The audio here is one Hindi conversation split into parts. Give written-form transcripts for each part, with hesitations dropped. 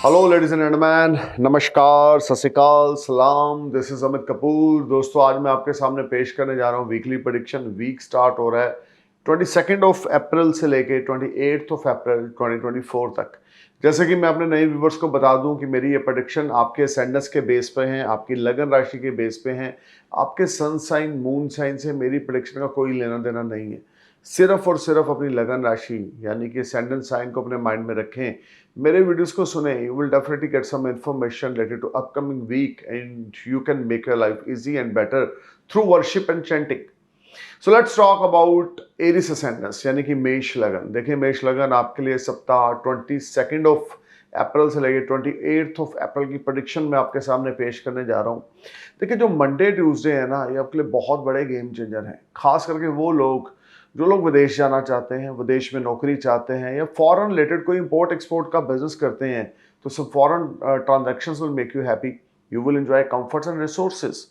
हेलो लेडीज एंड जेंटलमैन, नमस्कार, सत श्री अकाल, सलाम। This is Amit Kapoor. दोस्तों, आज मैं आपके सामने पेश करने जा रहा हूँ वीकली प्रेडिक्शन। वीक स्टार्ट हो रहा है 22 ऑफ अप्रैल से लेके 28 ऑफ अप्रैल 2024 तक। जैसे कि मैं अपने नए व्यूवर्स को बता दूं कि मेरी ये प्रेडिक्शन आपके असेंडेंस के बेस पे हैं, आपकी लगन राशि के बेस पे हैं। आपके सन साइन मून साइन से मेरी प्रेडिक्शन का कोई लेना देना नहीं है। सिर्फ और सिर्फ अपनी लगन राशि यानी कि असेंडेंट साइन को अपने माइंड में रखें। मेरे वीडियोस को सुने, you will definitely get some information related to upcoming week and you can make your life easy and better through worship and chanting. So let's talk about Aries ascendants यानी कि मेष लगन। देखिए, मेष लगन आपके लिए सप्ताह 22 ऑफ अप्रैल से लेकर 28 ऑफ अप्रैल की प्रेडिक्शन में आपके सामने पेश करने जा रहा हूँ। देखिए, जो मंडे ट्यूसडे है ना, ये आपके लिए बहुत बड़े गेम चेंजर हैं। खास करके वो लोग जो लोग विदेश जाना चाहते हैं, विदेश में नौकरी चाहते हैं या फॉरेन रिलेटेड कोई इंपोर्ट एक्सपोर्ट का बिजनेस करते हैं, तो सब foreign transactions will make you happy. You will enjoy comforts and resources.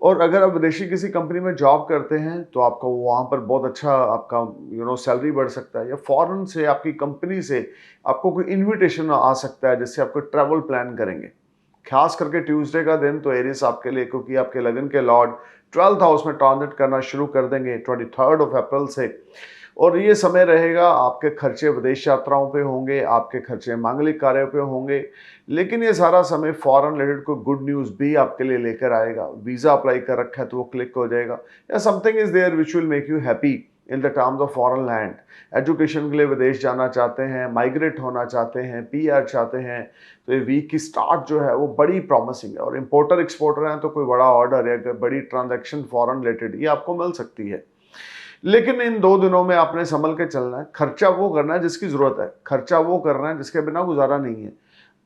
और अगर आप विदेशी किसी कंपनी में जॉब करते हैं तो आपका वहाँ पर बहुत अच्छा आपका सैलरी बढ़ सकता है, या फॉरेन से आपकी कंपनी से आपको कोई इन्विटेशन आ सकता है जिससे आपको ट्रैवल प्लान करेंगे। खास करके ट्यूसडे का दिन तो एरिस आपके लिए, क्योंकि आपके लगन के लॉर्ड 12th हाउस में ट्रांजिट करना शुरू कर देंगे 23 ऑफ अप्रैल से। और ये समय रहेगा, आपके खर्चे विदेश यात्राओं पे होंगे, आपके खर्चे मांगलिक कार्यों पे होंगे। लेकिन ये सारा समय फॉरेन रिलेटेड कोई गुड न्यूज़ भी आपके लिए लेकर आएगा। वीज़ा अप्लाई कर रखा है तो वो क्लिक हो जाएगा, या something is there which will make you happy in the terms of foreign land. Education के लिए विदेश जाना चाहते हैं, माइग्रेट होना चाहते हैं, पीआर चाहते हैं, तो ये वीक की स्टार्ट जो है वो बड़ी प्रॉमिसिंग है। और इंपोर्टर एक्सपोर्टर हैं तो कोई बड़ा ऑर्डर या बड़ी ट्रांजैक्शन फॉरेन रिलेटेड ये आपको मिल सकती है। लेकिन इन 2 दिनों में आपने संभल के चलना है। खर्चा वो करना है जिसकी जरूरत है, खर्चा वो करना है जिसके बिना गुजारा नहीं है।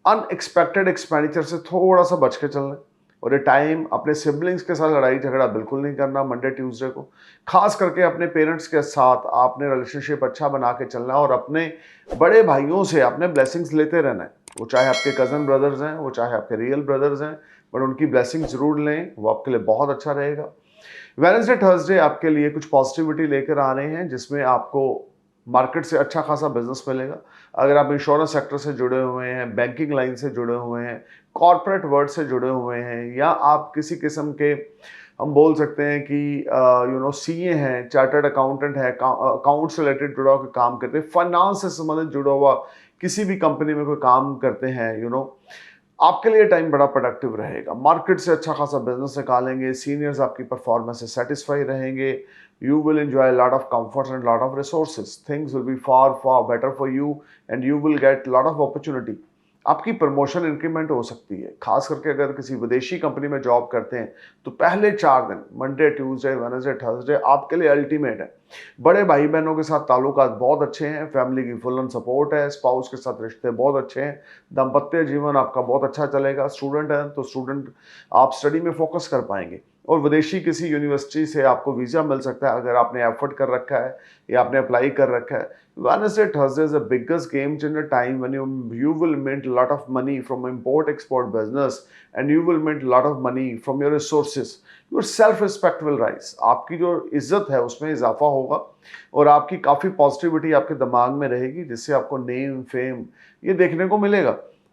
अनएक्सपेक्टेड एक्सपेंडिचर से थोड़ा सा बच के चलना है। और ये टाइम अपने सिबलिंग्स के साथ लड़ाई झगड़ा बिल्कुल नहीं करना मंडे ट्यूसडे को। खास करके अपने पेरेंट्स के साथ आपने रिलेशनशिप अच्छा बना के चलना है, और अपने बड़े भाइयों से आपने ब्लेसिंग्स लेते रहना है। वो चाहे आपके कजन ब्रदर्स हैं, वो चाहे आपके रियल ब्रदर्स हैं, बट उनकी ब्लेसिंग जरूर लें, वो आपके लिए बहुत अच्छा रहेगा। वेडनेसडे थर्सडे आपके लिए कुछ पॉजिटिविटी लेकर आ रहे हैं, जिसमें आपको मार्केट से अच्छा खासा बिजनेस मिलेगा। अगर आप इंश्योरेंस सेक्टर से जुड़े हुए हैं, बैंकिंग लाइन से जुड़े हुए हैं, कॉर्पोरेट वर्ल्ड से जुड़े हुए हैं, या आप किसी किस्म के हम बोल सकते हैं कि सीए हैं, चार्टर्ड अकाउंटेंट है, अकाउंट से रिलेटेड जुड़ा हुआ काम करते हैं, फाइनेंस से संबंधित जुड़ा हुआ किसी भी कंपनी में कोई काम करते हैं, आपके लिए टाइम बड़ा प्रोडक्टिव रहेगा। मार्केट से अच्छा खासा बिजनेस निकालेंगे, सीनियर्स आपकी परफॉर्मेंस से सेटिस्फाई रहेंगे। You will enjoy lot of comforts and lot of resources. Things will be far far better for you and you will get lot of opportunity. आपकी प्रमोशन इंक्रीमेंट हो सकती है। खास करके अगर किसी विदेशी कंपनी में जॉब करते हैं तो पहले 4 दिन मंडे ट्यूसडे वेडनेसडे थर्सडे आपके लिए अल्टीमेट है। बड़े भाई बहनों के साथ ताल्लुकात बहुत अच्छे हैं, फैमिली की फुल ऑन सपोर्ट है, स्पाउस के साथ रिश्ते बहुत अच्छे हैं, दाम्पत्य जीवन आपका बहुत अच्छा चलेगा। स्टूडेंट हैं तो स्टूडेंट आप स्टडी में फोकस कर पाएंगे। और विदेशी किसी यूनिवर्सिटी से आपको वीज़ा मिल सकता है अगर आपने एफर्ट कर रखा है या आपने अप्लाई कर रखा है। Wednesday, Thursday is the biggest game changer time when you will mint a lot of money from import export business, and you will mint a lot of money from your resources. Your self respect will rise. आपकी जो इज्जत है उसमें इजाफा होगा, और आपकी काफ़ी पॉजिटिविटी आपके दिमाग में रहेगी, जिससे आपको नेम फेम ये देखने को मिलेगा।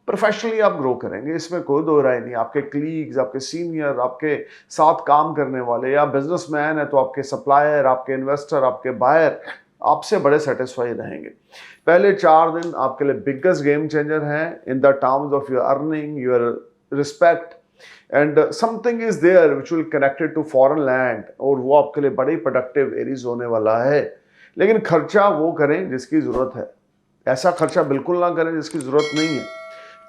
प्रोफेशनली आप ग्रो करेंगे, इसमें कोई दो राय नहीं। आपके क्लीग्स, आपके सीनियर, आपके साथ काम करने वाले, या बिजनेसमैन है तो आपके सप्लायर, आपके इन्वेस्टर, आपके बायर आपसे बड़े सेटिस्फाई रहेंगे। पहले 4 दिन आपके लिए बिगेस्ट गेम चेंजर हैं in the terms of your earning, your respect, and something is there which will connected to foreign land, और वो आपके लिए बड़ी प्रोडक्टिव एरीज होने वाला है। लेकिन खर्चा वो करें जिसकी जरूरत है, ऐसा खर्चा बिल्कुल ना करें जिसकी जरूरत नहीं है।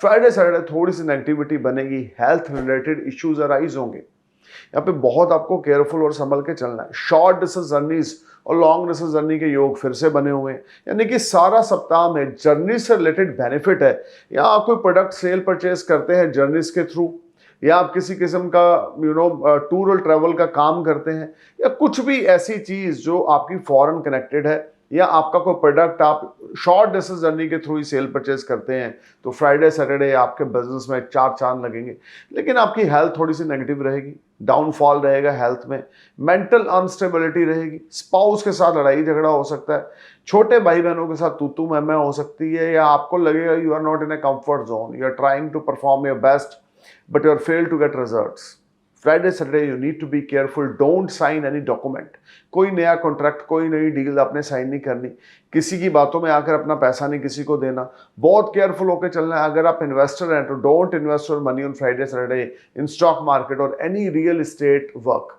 फ्राइडे सैटरडे थोड़ी सी नेगेटिविटी बनेगी, हेल्थ रिलेटेड इश्यूज अराइज होंगे। यहाँ पे बहुत आपको केयरफुल और संभल के चलना है। शॉर्ट डिस्टेंस जर्नीज और लॉन्ग डिस्टेंस जर्नी के योग फिर से बने हुए हैं, यानी कि सारा सप्ताह में जर्नी से रिलेटेड बेनिफिट है। या आप कोई प्रोडक्ट सेल परचेज करते हैं जर्नीज के थ्रू, या आप किसी किस्म का टूर और ट्रैवल का काम करते हैं, या कुछ भी ऐसी चीज जो आपकी फॉरेन कनेक्टेड है, या आपका कोई प्रोडक्ट आप शॉर्ट डिस्टेंस जर्नी के थ्रू ही सेल परचेज करते हैं तो फ्राइडे सैटरडे आपके बिजनेस में चार चांद लगेंगे, लेकिन आपकी हेल्थ थोड़ी सी नेगेटिव रहेगी, डाउनफॉल रहेगा हेल्थ में, मेंटल अनस्टेबिलिटी रहेगी, स्पाउस के साथ लड़ाई झगड़ा हो सकता है, छोटे भाई बहनों के साथ तू तू मैं हो सकती है, या आपको लगेगा you are not in a comfort zone, you are trying to perform your best but you are fail to get results. Friday Saturday you need to be careful, don't sign any document, कोई नया कॉन्ट्रैक्ट कोई नई डील आपने साइन नहीं करनी, किसी की बातों में आकर अपना पैसा नहीं किसी को देना, बहुत केयरफुल होकर चलना है। अगर आप इन्वेस्टर हैं तो don't invest your money on Friday Saturday in stock market और एनी रियल एस्टेट वर्क।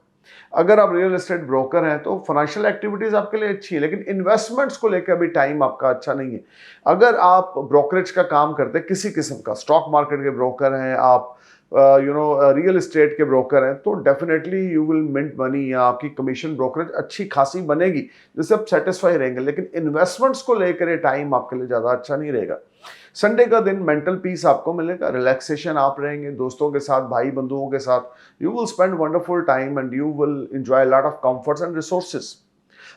अगर आप रियल एस्टेट ब्रोकर हैं तो फाइनेंशियल एक्टिविटीज आपके लिए अच्छी है, लेकिन इन्वेस्टमेंट्स को लेकर अभी टाइम आपका अच्छा नहीं है। अगर आप ब्रोकरेज का काम करते हैं किसी किस्म का, स्टॉक मार्केट के ब्रोकर हैं आप, रियल एस्टेट के ब्रोकर हैं, तो definitely you will mint money, या आपकी कमीशन ब्रोकरेज अच्छी खासी बनेगी जिससे आप सेटिस्फाई रहेंगे, लेकिन इन्वेस्टमेंट्स को लेकर ये टाइम आपके लिए ज़्यादा अच्छा नहीं रहेगा। संडे का दिन मेंटल पीस आपको मिलेगा, रिलैक्सेशन आप रहेंगे दोस्तों के साथ, भाई बंधुओं के साथ, you will spend wonderful time and you will enjoy lot of comforts and resources.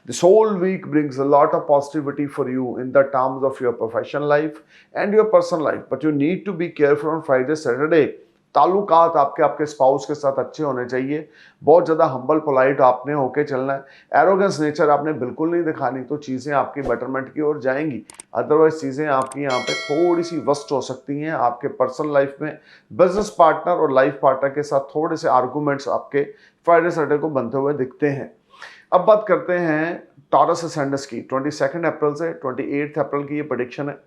This whole week brings a lot of positivity for you in the terms of your professional life and your personal life, but you need to be careful on Friday, Saturday। ताल्लुकात आपके स्पाउस के साथ अच्छे होने चाहिए, बहुत ज़्यादा हम्बल पोलाइट आपने होके चलना है, एरोगेंस नेचर आपने बिल्कुल नहीं दिखानी, तो चीज़ें आपकी बेटरमेंट की ओर जाएंगी। अदरवाइज चीज़ें आपकी यहाँ पे थोड़ी सी वस्ट हो सकती हैं। आपके पर्सनल लाइफ में बिजनेस पार्टनर और लाइफ पार्टनर के साथ थोड़े से आर्गूमेंट्स आपके फ्राइडे सैटरडे को बनते हुए दिखते हैं। अब बात करते हैं टॉरस असेंडेंस की। 22 अप्रैल से 28 अप्रैल की ये प्रेडिक्शन है।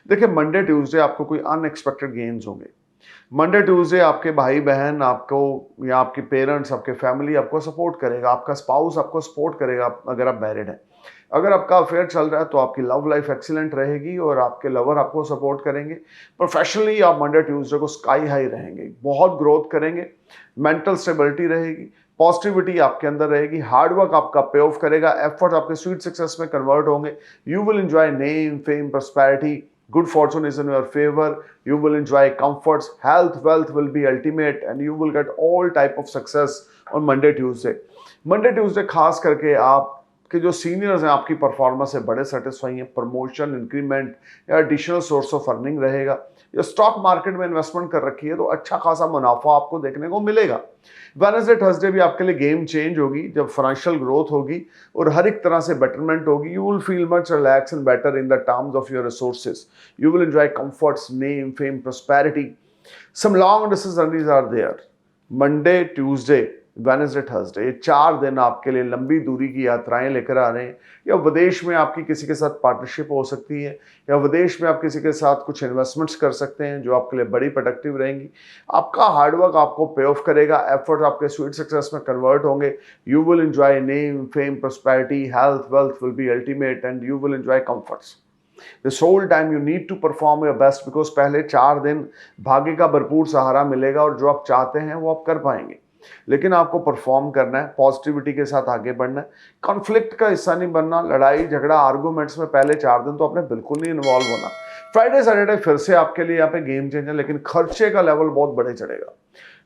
देखिए मंडे ट्यूसडे आपको कोई अनएक्सपेक्टेड गेन्स होंगे। मंडे ट्यूसडे आपके भाई बहन आपको या आपके पेरेंट्स, आपके फैमिली आपको सपोर्ट करेगा, आपका स्पाउस आपको सपोर्ट करेगा अगर आप मैरिड हैं। अगर आपका अफेयर चल रहा है तो आपकी लव लाइफ एक्सीलेंट रहेगी और आपके लवर आपको सपोर्ट करेंगे। प्रोफेशनली आप मंडे ट्यूसडे को स्काई हाई रहेंगे, बहुत ग्रोथ करेंगे, मेंटल स्टेबिलिटी रहेगी, पॉजिटिविटी आपके अंदर रहेगी, हार्डवर्क आपका पे ऑफ करेगा, एफर्ट आपके स्वीट सक्सेस में कन्वर्ट होंगे, you will enjoy name fame prosperity, good fortune is in your favor, you will enjoy comforts, health wealth will be ultimate and you will get all type of success on Monday Tuesday खास करके आप कि जो सीनियर्स हैं आपकी परफॉर्मेंस से बड़े सेटिस्फाई हैं, प्रमोशन इंक्रीमेंट या एडिशनल सोर्स ऑफ अर्निंग रहेगा, या स्टॉक मार्केट में इन्वेस्टमेंट कर रखी है तो अच्छा खासा मुनाफा आपको देखने को मिलेगा। वेडनेसडे थर्सडे भी आपके लिए गेम चेंज होगी जब फाइनेंशियल ग्रोथ होगी और हर एक तरह से बेटरमेंट होगी। You will feel much relax and better in the terms of your resources, you will enjoy comforts, name fame prosperity. Some long distance journeys are there. Monday Tuesday Wednesday Thursday ये 4 दिन आपके लिए लंबी दूरी की यात्राएं लेकर आ रहे हैं, या विदेश में आपकी किसी के साथ पार्टनरशिप हो सकती है, या विदेश में आप किसी के साथ कुछ इन्वेस्टमेंट्स कर सकते हैं जो आपके लिए बड़ी प्रोडक्टिव रहेंगी। आपका हार्डवर्क आपको पे ऑफ करेगा, एफर्ट आपके स्वीट सक्सेस में कन्वर्ट होंगे, you will enjoy name fame prosperity, health wealth will be ultimate and you will enjoy comforts. This whole time you need to perform your best because पहले 4 दिन भाग्य का भरपूर सहारा मिलेगा और जो आप चाहते हैं वो आप कर पाएंगे, लेकिन आपको परफॉर्म करना है, पॉजिटिविटी के साथ आगे बढ़ना है, कॉन्फ्लिक्ट का हिस्सा नहीं बनना, लड़ाई झगड़ा आर्गूमेंट्स में पहले 4 दिन तो आपने बिल्कुल नहीं इन्वॉल्व होना। फ्राइडे सैटरडे फिर से आपके लिए यहाँ पे गेम चेंजर, लेकिन खर्चे का लेवल बहुत बड़े चढ़ेगा,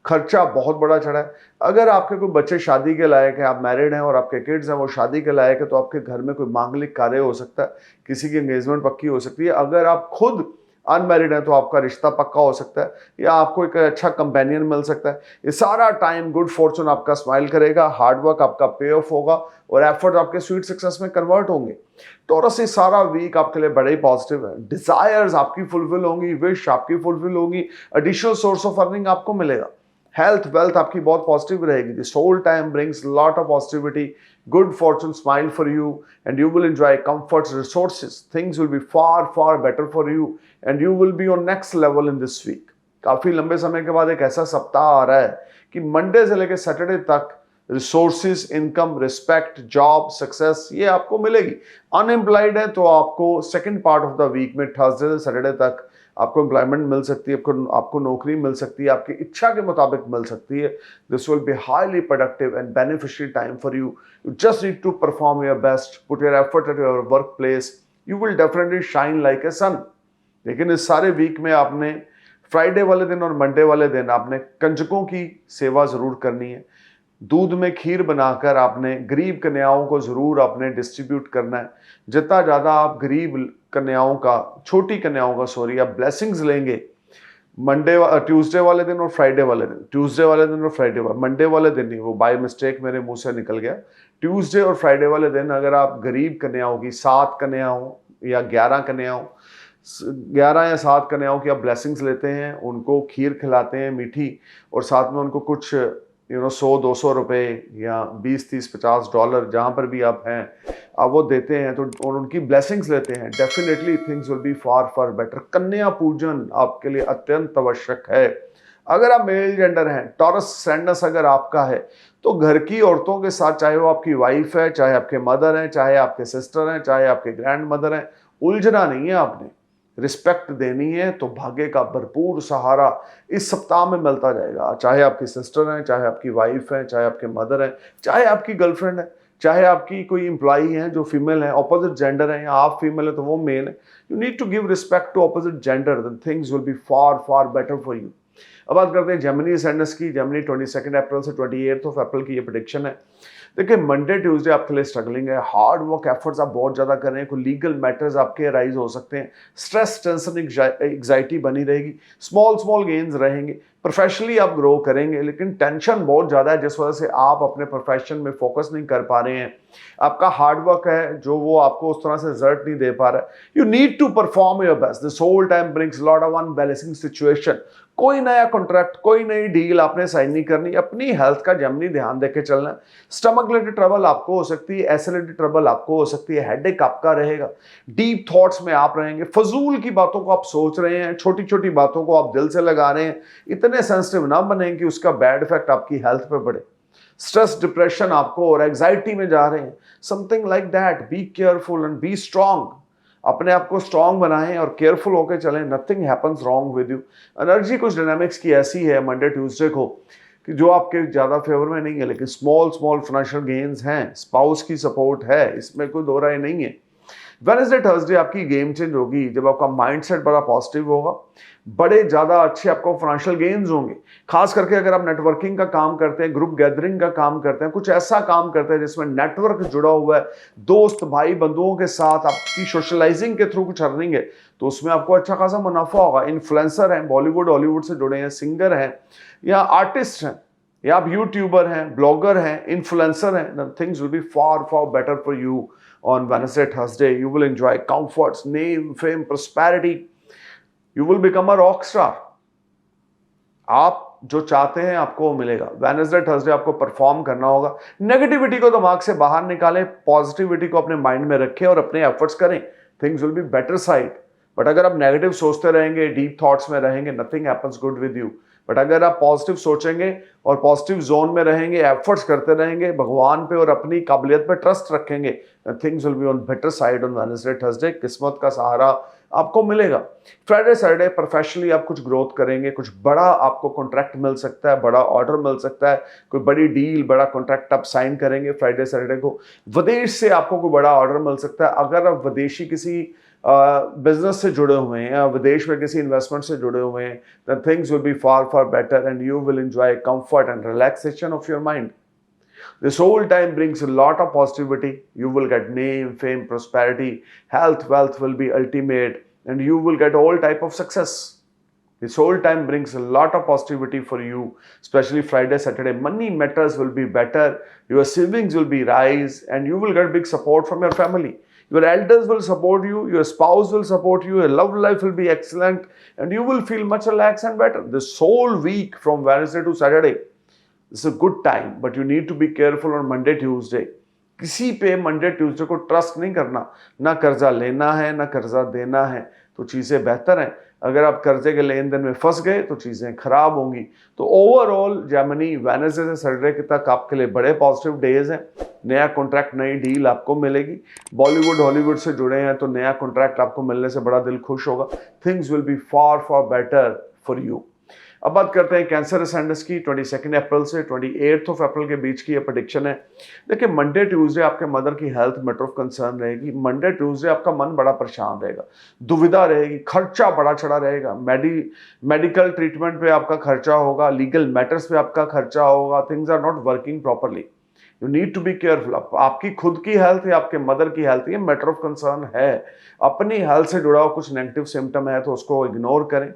खर्चा बहुत बड़ा चढ़ा है। अगर आपके कोई बच्चे शादी के लायक हैं, आप मैरिड हैं और आपके किड्स हैं वो शादी के लायक है, तो आपके घर में कोई मांगलिक कार्य हो सकता है, किसी की एंगेजमेंट पक्की हो सकती है। अगर आप खुद अनमैरिड है तो आपका रिश्ता पक्का हो सकता है, या आपको एक अच्छा कंपेनियन मिल सकता है। ये सारा टाइम गुड फॉर्चून आपका स्माइल करेगा, हार्डवर्क आपका पे ऑफ होगा और एफर्ट आपके स्वीट सक्सेस में कन्वर्ट होंगे। टॉरस ये सारा वीक आपके लिए बड़े ही पॉजिटिव है, डिजायर्स आपकी फुलफिल होंगी, विश आपकी फुलफिल होगी, एडिशनल सोर्स ऑफ अर्निंग आपको मिलेगा, हेल्थ वेल्थ आपकी बहुत पॉजिटिव रहेगी। This whole time brings lot of positivity, good fortune smile for you and you will enjoy comforts, resources, things will be far better for you and you will be on next level in this week। काफी लंबे समय के बाद एक ऐसा सप्ताह आ रहा है कि मंडे से लेकर सैटरडे तक resources, income, respect, job, success ये आपको मिलेगी। अनएम्प्लॉयड है तो आपको second part of the week में थर्सडे से सैटरडे तक आपको एम्प्लॉयमेंट मिल सकती है, आपको नौकरी मिल सकती है, आपकी इच्छा के मुताबिक मिल सकती है। This will be highly productive and beneficial time for you. You just need to perform your best, put your effort at your work place, you will definitely shine like a sun. लेकिन इस सारे वीक में आपने फ्राइडे वाले दिन और मंडे वाले दिन आपने कंजकों की सेवा जरूर करनी है। दूध में खीर बनाकर आपने गरीब कन्याओं को ज़रूर आपने डिस्ट्रीब्यूट करना है। जितना ज़्यादा आप गरीब कन्याओं का, छोटी कन्याओं का सॉरी, आप ब्लेसिंग्स लेंगे ट्यूसडे वाले दिन और फ्राइडे वाले दिन, ट्यूसडे वाले दिन और फ्राइडे वाले, मंडे वाले दिन नहीं, वो बाय मिस्टेक मेरे मुंह से निकल गया। ट्यूसडे और फ्राइडे वाले दिन अगर आप गरीब कन्याओं की 7 कन्याओं या 11 कन्याओं 11 या 7 कन्याओं की आप ब्लेसिंग्स लेते हैं, उनको खीर खिलाते हैं मीठी, और साथ में उनको कुछ 100-200 रुपए या 20-30-50 डॉलर जहां पर भी आप हैं आप वो देते हैं, तो और उनकी ब्लेसिंग्स लेते हैं, definitely things will be far far better. कन्या पूजन आपके लिए अत्यंत आवश्यक है। अगर आप मेल जेंडर हैं, टॉरस सैंडस अगर आपका है, तो घर की औरतों के साथ, चाहे वो आपकी वाइफ है, चाहे आपके मदर हैं, चाहे आपके सिस्टर हैं, चाहे आपके ग्रैंड मदर हैं, उलझना नहीं है, आपने रिस्पेक्ट देनी है। तो भाग्य का भरपूर सहारा इस सप्ताह में मिलता जाएगा। चाहे आपकी सिस्टर हैं, चाहे आपकी वाइफ है, चाहे आपके मदर हैं, चाहे आपकी गर्लफ्रेंड है, चाहे आपकी कोई इंप्लॉई है जो फीमेल है, ऑपोजिट जेंडर है, या आप फीमेल है तो वो मेल है, you need to give respect to opposite gender, then things will be far far better for you. अब बात करते हैं जेमिनी सैंडस की। जेमिनी 22 अप्रैल से 28 अप्रैल की ये प्रेडिक्शन है। देखिए, मंडे ट्यूसडे आपके लिए स्ट्रगलिंग है, हार्ड वर्क एफर्ट्स आप बहुत ज़्यादा कर रहे हैं, कोई लीगल मैटर्स आपके राइज हो सकते हैं, स्ट्रेस टेंशन एग्जाइटी बनी रहेगी, स्मॉल स्मॉल गेन्स रहेंगे, प्रोफेशनली आप ग्रो करेंगे, लेकिन टेंशन बहुत ज़्यादा है जिस वजह से आप अपने प्रोफेशन में फोकस नहीं कर पा रहे हैं। आपका हार्ड वर्क है जो वो आपको उस तरह से रिजल्ट नहीं दे पा रहा है। You need to perform your best, this whole time brings lot of unbalancing situation. कोई नया कॉन्ट्रैक्ट, कोई नई डील आपने साइन नहीं करनी। अपनी हेल्थ का जेमिनी ध्यान देके चलना है। स्टमक रिलेटेड ट्रबल आपको हो सकती है, एसिड रिलेटेड ट्रबल आपको हो सकती है, हेडेक आपका रहेगा, डीप थॉट्स में आप रहेंगे, फजूल की बातों को आप सोच रहे हैं, छोटी छोटी बातों को आप दिल से लगा रहे हैं। इतने सेंसिटिव ना बने कि उसका बैड इफेक्ट आपकी हेल्थ पे पड़े। स्ट्रेस डिप्रेशन आपको और एंजाइटी में जा रहे हैं, something like that. Be careful and B strong. अपने आप को स्ट्रांग बनाएं और केयरफुल होकर चलें। Nothing happens wrong with you. Energy कुछ डायनामिक्स की ऐसी है मंडे ट्यूसडे को कि जो आपके ज़्यादा फेवर में नहीं है, लेकिन स्मॉल स्मॉल फाइनेंशियल गेन्स हैं, स्पाउस की सपोर्ट है, इसमें कोई दो राय नहीं है। वेडनेसडे थर्सडे आपकी गेम चेंज होगी जब आपका माइंडसेट बड़ा पॉजिटिव होगा, बड़े ज़्यादा अच्छे आपको फाइनेंशियल गेन्स होंगे। खास करके अगर आप नेटवर्किंग का काम करते हैं, ग्रुप गैदरिंग का काम करते हैं, कुछ ऐसा काम करते हैं जिसमें नेटवर्क जुड़ा हुआ है, दोस्त भाई बंधुओं के साथ आपकी सोशलाइजिंग के थ्रू कुछ अर्निंग है, तो उसमें आपको अच्छा खासा मुनाफा होगा। इन्फ्लुएंसर हैं, बॉलीवुड हॉलीवुड से जुड़े हैं, सिंगर हैं या आर्टिस्ट हैं, या आप यूट्यूबर हैं, ब्लॉगर हैं, इन्फ्लुएंसर हैं, things will be far far better for you on Wednesday, Thursday. You will enjoy comforts, name, fame, prosperity. You will become a rock star. आप जो चाहते हैं आपको वो मिलेगा। वेडनेसडे थर्सडे आपको परफॉर्म करना होगा। नेगेटिविटी को दिमाग से बाहर निकालें, पॉजिटिविटी को अपने माइंड में रखें और अपने एफर्ट्स करें। Things will be better side. But अगर आप नेगेटिव सोचते रहेंगे, डीप थॉट्स में रहेंगे, nothing happens good with you. But अगर आप पॉजिटिव सोचेंगे और पॉजिटिव जोन में रहेंगे, एफर्ट्स करते रहेंगे, भगवान पे और अपनी काबिलियत पे ट्रस्ट रखेंगे, things will be on better side on Wednesday Thursday. किस्मत का सहारा आपको मिलेगा। फ्राइडे सैटरडे प्रोफेशनली आप कुछ ग्रोथ करेंगे, कुछ बड़ा आपको कॉन्ट्रैक्ट मिल सकता है, बड़ा ऑर्डर मिल सकता है, कोई बड़ी डील, बड़ा कॉन्ट्रैक्ट आप साइन करेंगे फ्राइडे सैटरडे को। विदेश से आपको कोई बड़ा ऑर्डर मिल सकता है। अगर आप विदेशी किसी बिजनेस से जुड़े हुए हैं या विदेश में किसी इन्वेस्टमेंट से जुड़े हुए हैं, then things will be far far better and you will enjoy comfort and relaxation of your mind. This whole time brings a lot of positivity. You will get name, fame, prosperity, health, wealth will be ultimate, and you will get all type of success. This whole time brings a lot of positivity for you, especially Friday, Saturday. Money matters will be better, your savings will be rise, and you will get big support from your family. Your elders will support you, your spouse will support you, your love life will be excellent, and you will feel much relaxed and better. This whole week from Wednesday to Saturday is a good time, but you need to be careful on Monday, Tuesday. किसी पे मंडे ट्यूसडे को ट्रस्ट नहीं करना। ना कर्जा लेना है, ना कर्जा देना है, तो चीज़ें बेहतर हैं। अगर आप कर्जे के लेन देन में फंस गए तो चीज़ें खराब होंगी। तो ओवरऑल जेमिनी वेडनेसडे से सैटरडे तक आपके लिए बड़े पॉजिटिव डेज हैं। नया कॉन्ट्रैक्ट, नई डील आपको मिलेगी। बॉलीवुड हॉलीवुड से जुड़े हैं तो नया कॉन्ट्रैक्ट आपको मिलने से बड़ा दिल खुश होगा। Things will be far far better for you. अब बात करते हैं कैंसर असेंडेंस की। 22 अप्रैल से 28 अप्रैल के बीच की ये प्रेडिक्शन है। देखिए मंडे ट्यूसडे आपके मदर की हेल्थ मैटर ऑफ कंसर्न रहेगी। मंडे ट्यूसडे आपका मन बड़ा परेशान रहेगा, दुविधा रहेगी, खर्चा बड़ा चढ़ा रहेगा। मेडिकल ट्रीटमेंट पे आपका खर्चा होगा, लीगल मैटर्स पे आपका खर्चा होगा। Things are not working properly, you need to be careful. आपकी खुद की हेल्थ या आपके मदर की हेल्थ ये मैटर ऑफ कंसर्न है। अपनी हेल्थ से जुड़ा हुआ कुछ नेगेटिव सिम्टम है तो उसको इग्नोर करें।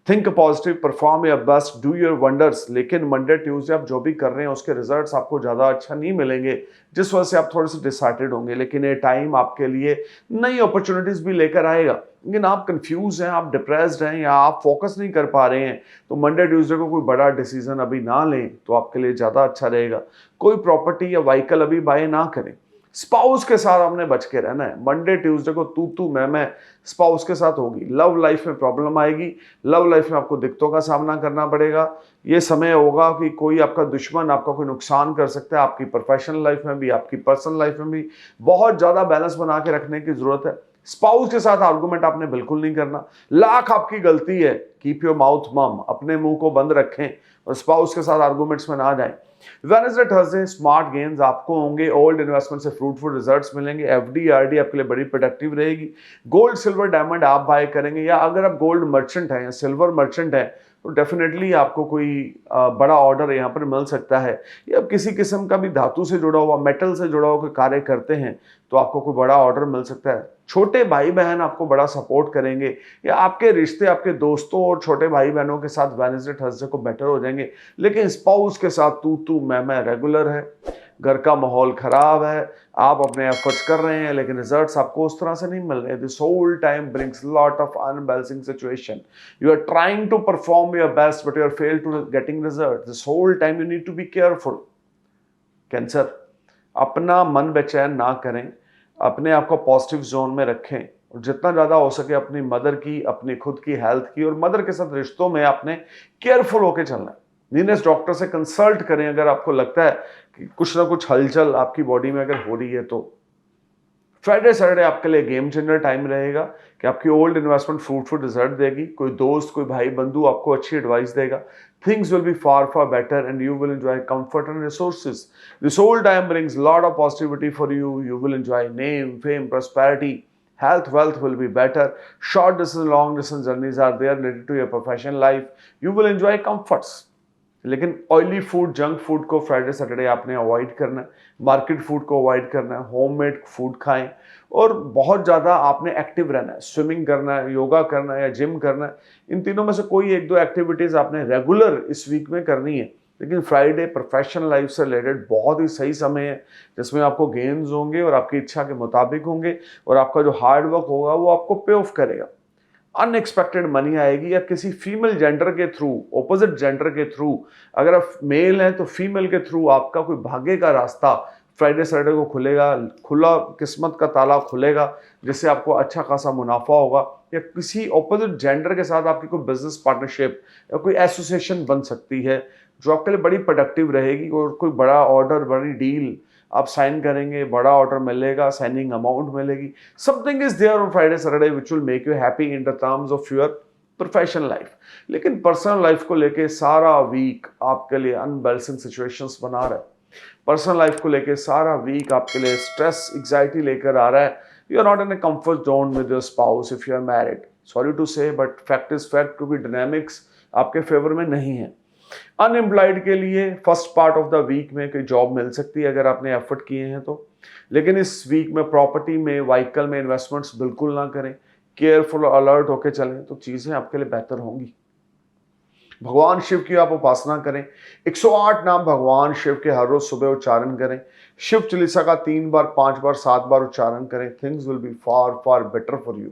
Think positive, perform your best, do your wonders. लेकिन मंडे ट्यूसडे आप जो भी कर रहे हैं उसके रिजल्ट्स आपको ज़्यादा अच्छा नहीं मिलेंगे, जिस वजह से आप थोड़े से डिसहार्टेड होंगे। लेकिन ये टाइम आपके लिए नई अपॉर्चुनिटीज़ भी लेकर आएगा। लेकिन आप कंफ्यूज हैं, आप डिप्रेस्ड हैं या आप फोकस नहीं कर पा रहे हैं, तो मंडे ट्यूसडे को कोई बड़ा डिसीजन अभी ना लें तो आपके लिए ज़्यादा अच्छा रहेगा। कोई प्रॉपर्टी या व्हीकल अभी बाय ना करें। स्पाउस के साथ आपने बच के रहना है। मंडे ट्यूसडे को तू मैं स्पाउस के साथ होगी। लव लाइफ में प्रॉब्लम आएगी, लव लाइफ में आपको दिक्कतों का सामना करना पड़ेगा। ये समय होगा कि कोई आपका दुश्मन आपका कोई नुकसान कर सकता है, आपकी प्रोफेशनल लाइफ में भी, आपकी पर्सनल लाइफ में भी। बहुत ज़्यादा बैलेंस बना के रखने की जरूरत है। स्पाउस के साथ आर्गुमेंट आपने बिल्कुल नहीं करना। लाख आपकी गलती है, कीप योर माउथ मम, अपने मुंह को बंद रखें और स्पाउस के साथ आर्गुमेंट्स में ना जाएं। वेडनेसडे थर्सडे स्मार्ट गेन्स आपको होंगे, ओल्ड इन्वेस्टमेंट से फ्रूटफुल रिजल्ट्स मिलेंगे। एफडी आरडी आपके लिए बड़ी प्रोडक्टिव रहेगी। गोल्ड सिल्वर डायमंड आप बाय करेंगे, या अगर आप गोल्ड मर्चेंट हैं या सिल्वर मर्चेंट हैं तो डेफिनेटली आपको कोई बड़ा ऑर्डर यहाँ पर मिल सकता है। या आप किसी किस्म का भी धातु से जुड़ा हुआ, मेटल से जुड़ा हुआ कोई कार्य करते हैं तो आपको कोई बड़ा ऑर्डर मिल सकता है। छोटे भाई बहन आपको बड़ा सपोर्ट करेंगे, या आपके रिश्ते आपके दोस्तों और छोटे भाई बहनों के साथ वेडनेसडे थर्सडे को बेटर हो जाएंगे। लेकिन स्पाउस के साथ तू मैं रेगुलर है, घर का माहौल खराब है, आप अपने एफर्ट्स कर रहे हैं लेकिन रिजल्ट्स आपको उस तरह से नहीं मिल रहे। This whole time brings lot of unbalancing situation. You are trying to perform your best but you are fail to getting result. This whole time you need to be careful. Cancer, अपना मन बेचैन ना करें, अपने आप को पॉजिटिव जोन में रखें और जितना ज़्यादा हो सके अपनी मदर की, अपनी खुद की हेल्थ की और मदर के साथ रिश्तों में आपने केयरफुल होकर चलना है। नीनेस डॉक्टर से कंसल्ट करें अगर आपको लगता है कि कुछ ना कुछ हलचल आपकी बॉडी में अगर हो रही है तो। फ्राइडे सैटरडे आपके लिए गेम चेंजर टाइम रहेगा कि आपकी ओल्ड इन्वेस्टमेंट फ्रूटफुल रिजल्ट देगी। कोई दोस्त, कोई भाई बंधु आपको अच्छी एडवाइस देगा। Things will be far better and you will enjoy comfort and resources. This whole time brings a lot of positivity for you. You will enjoy name, fame, prosperity. Health, wealth will be better. Short distance, long distance journeys are there related to your professional life. You will enjoy comforts. लेकिन ऑयली फूड, जंक फूड को फ्राइडे सैटरडे आपने अवॉइड करना है। मार्केट फूड को अवॉइड करना है। होममेड फूड खाएं और बहुत ज़्यादा आपने एक्टिव रहना है। स्विमिंग करना है, योगा करना है या जिम करना है। इन तीनों में से कोई एक दो एक्टिविटीज़ आपने रेगुलर इस वीक में करनी है। लेकिन फ्राइडे प्रोफेशनल लाइफ से रिलेटेड बहुत ही सही समय है जिसमें आपको गेन्स होंगे और आपकी इच्छा के मुताबिक होंगे और आपका जो हार्ड वर्क होगा वो आपको पे ऑफ करेगा। अनएक्सपेक्टेड मनी आएगी या किसी फीमेल जेंडर के थ्रू, ऑपोजिट जेंडर के थ्रू, अगर आप मेल हैं तो फीमेल के थ्रू आपका कोई भाग्य का रास्ता फ्राइडे सैटरडे को खुलेगा। खुला किस्मत का ताला खुलेगा जिससे आपको अच्छा खासा मुनाफा होगा। या किसी ऑपोजिट जेंडर के साथ आपकी कोई बिजनेस पार्टनरशिप या कोई एसोसिएशन बन सकती है जो आपके लिए बड़ी प्रोडक्टिव रहेगी और कोई बड़ा ऑर्डर, बड़ी डील आप साइन करेंगे, बड़ा ऑर्डर मिलेगा, साइनिंग अमाउंट मिलेगी। Something is there on Friday Saturday which will make you happy in the terms of your professional life. लेकिन पर्सनल लाइफ को लेके सारा वीक आपके लिए अनबैलेंसिंग सिचुएशंस बना रहा है। पर्सनल लाइफ को लेके सारा वीक आपके लिए स्ट्रेस, एग्जाइटी लेकर आ रहा है। You are not in a comfort zone with your spouse if you are married. Sorry to say but fact is fact, क्योंकि डायनामिक्स आपके फेवर में नहीं है। अनएम्प्लॉयड के लिए first part of the week में कोई जॉब मिल सकती है अगर आपने एफर्ट किए हैं तो। लेकिन इस वीक में प्रॉपर्टी में, व्हीकल में इन्वेस्टमेंट्स बिल्कुल ना करें। केयरफुल, अलर्ट होकर चलें तो चीज़ें आपके लिए बेहतर होंगी। भगवान शिव की आप उपासना करें। 108 नाम भगवान शिव के हर रोज सुबह उच्चारण करें। शिव चालीसा का 3 बार, 5 बार, 7 बार उच्चारण करें। Things will be far better for you.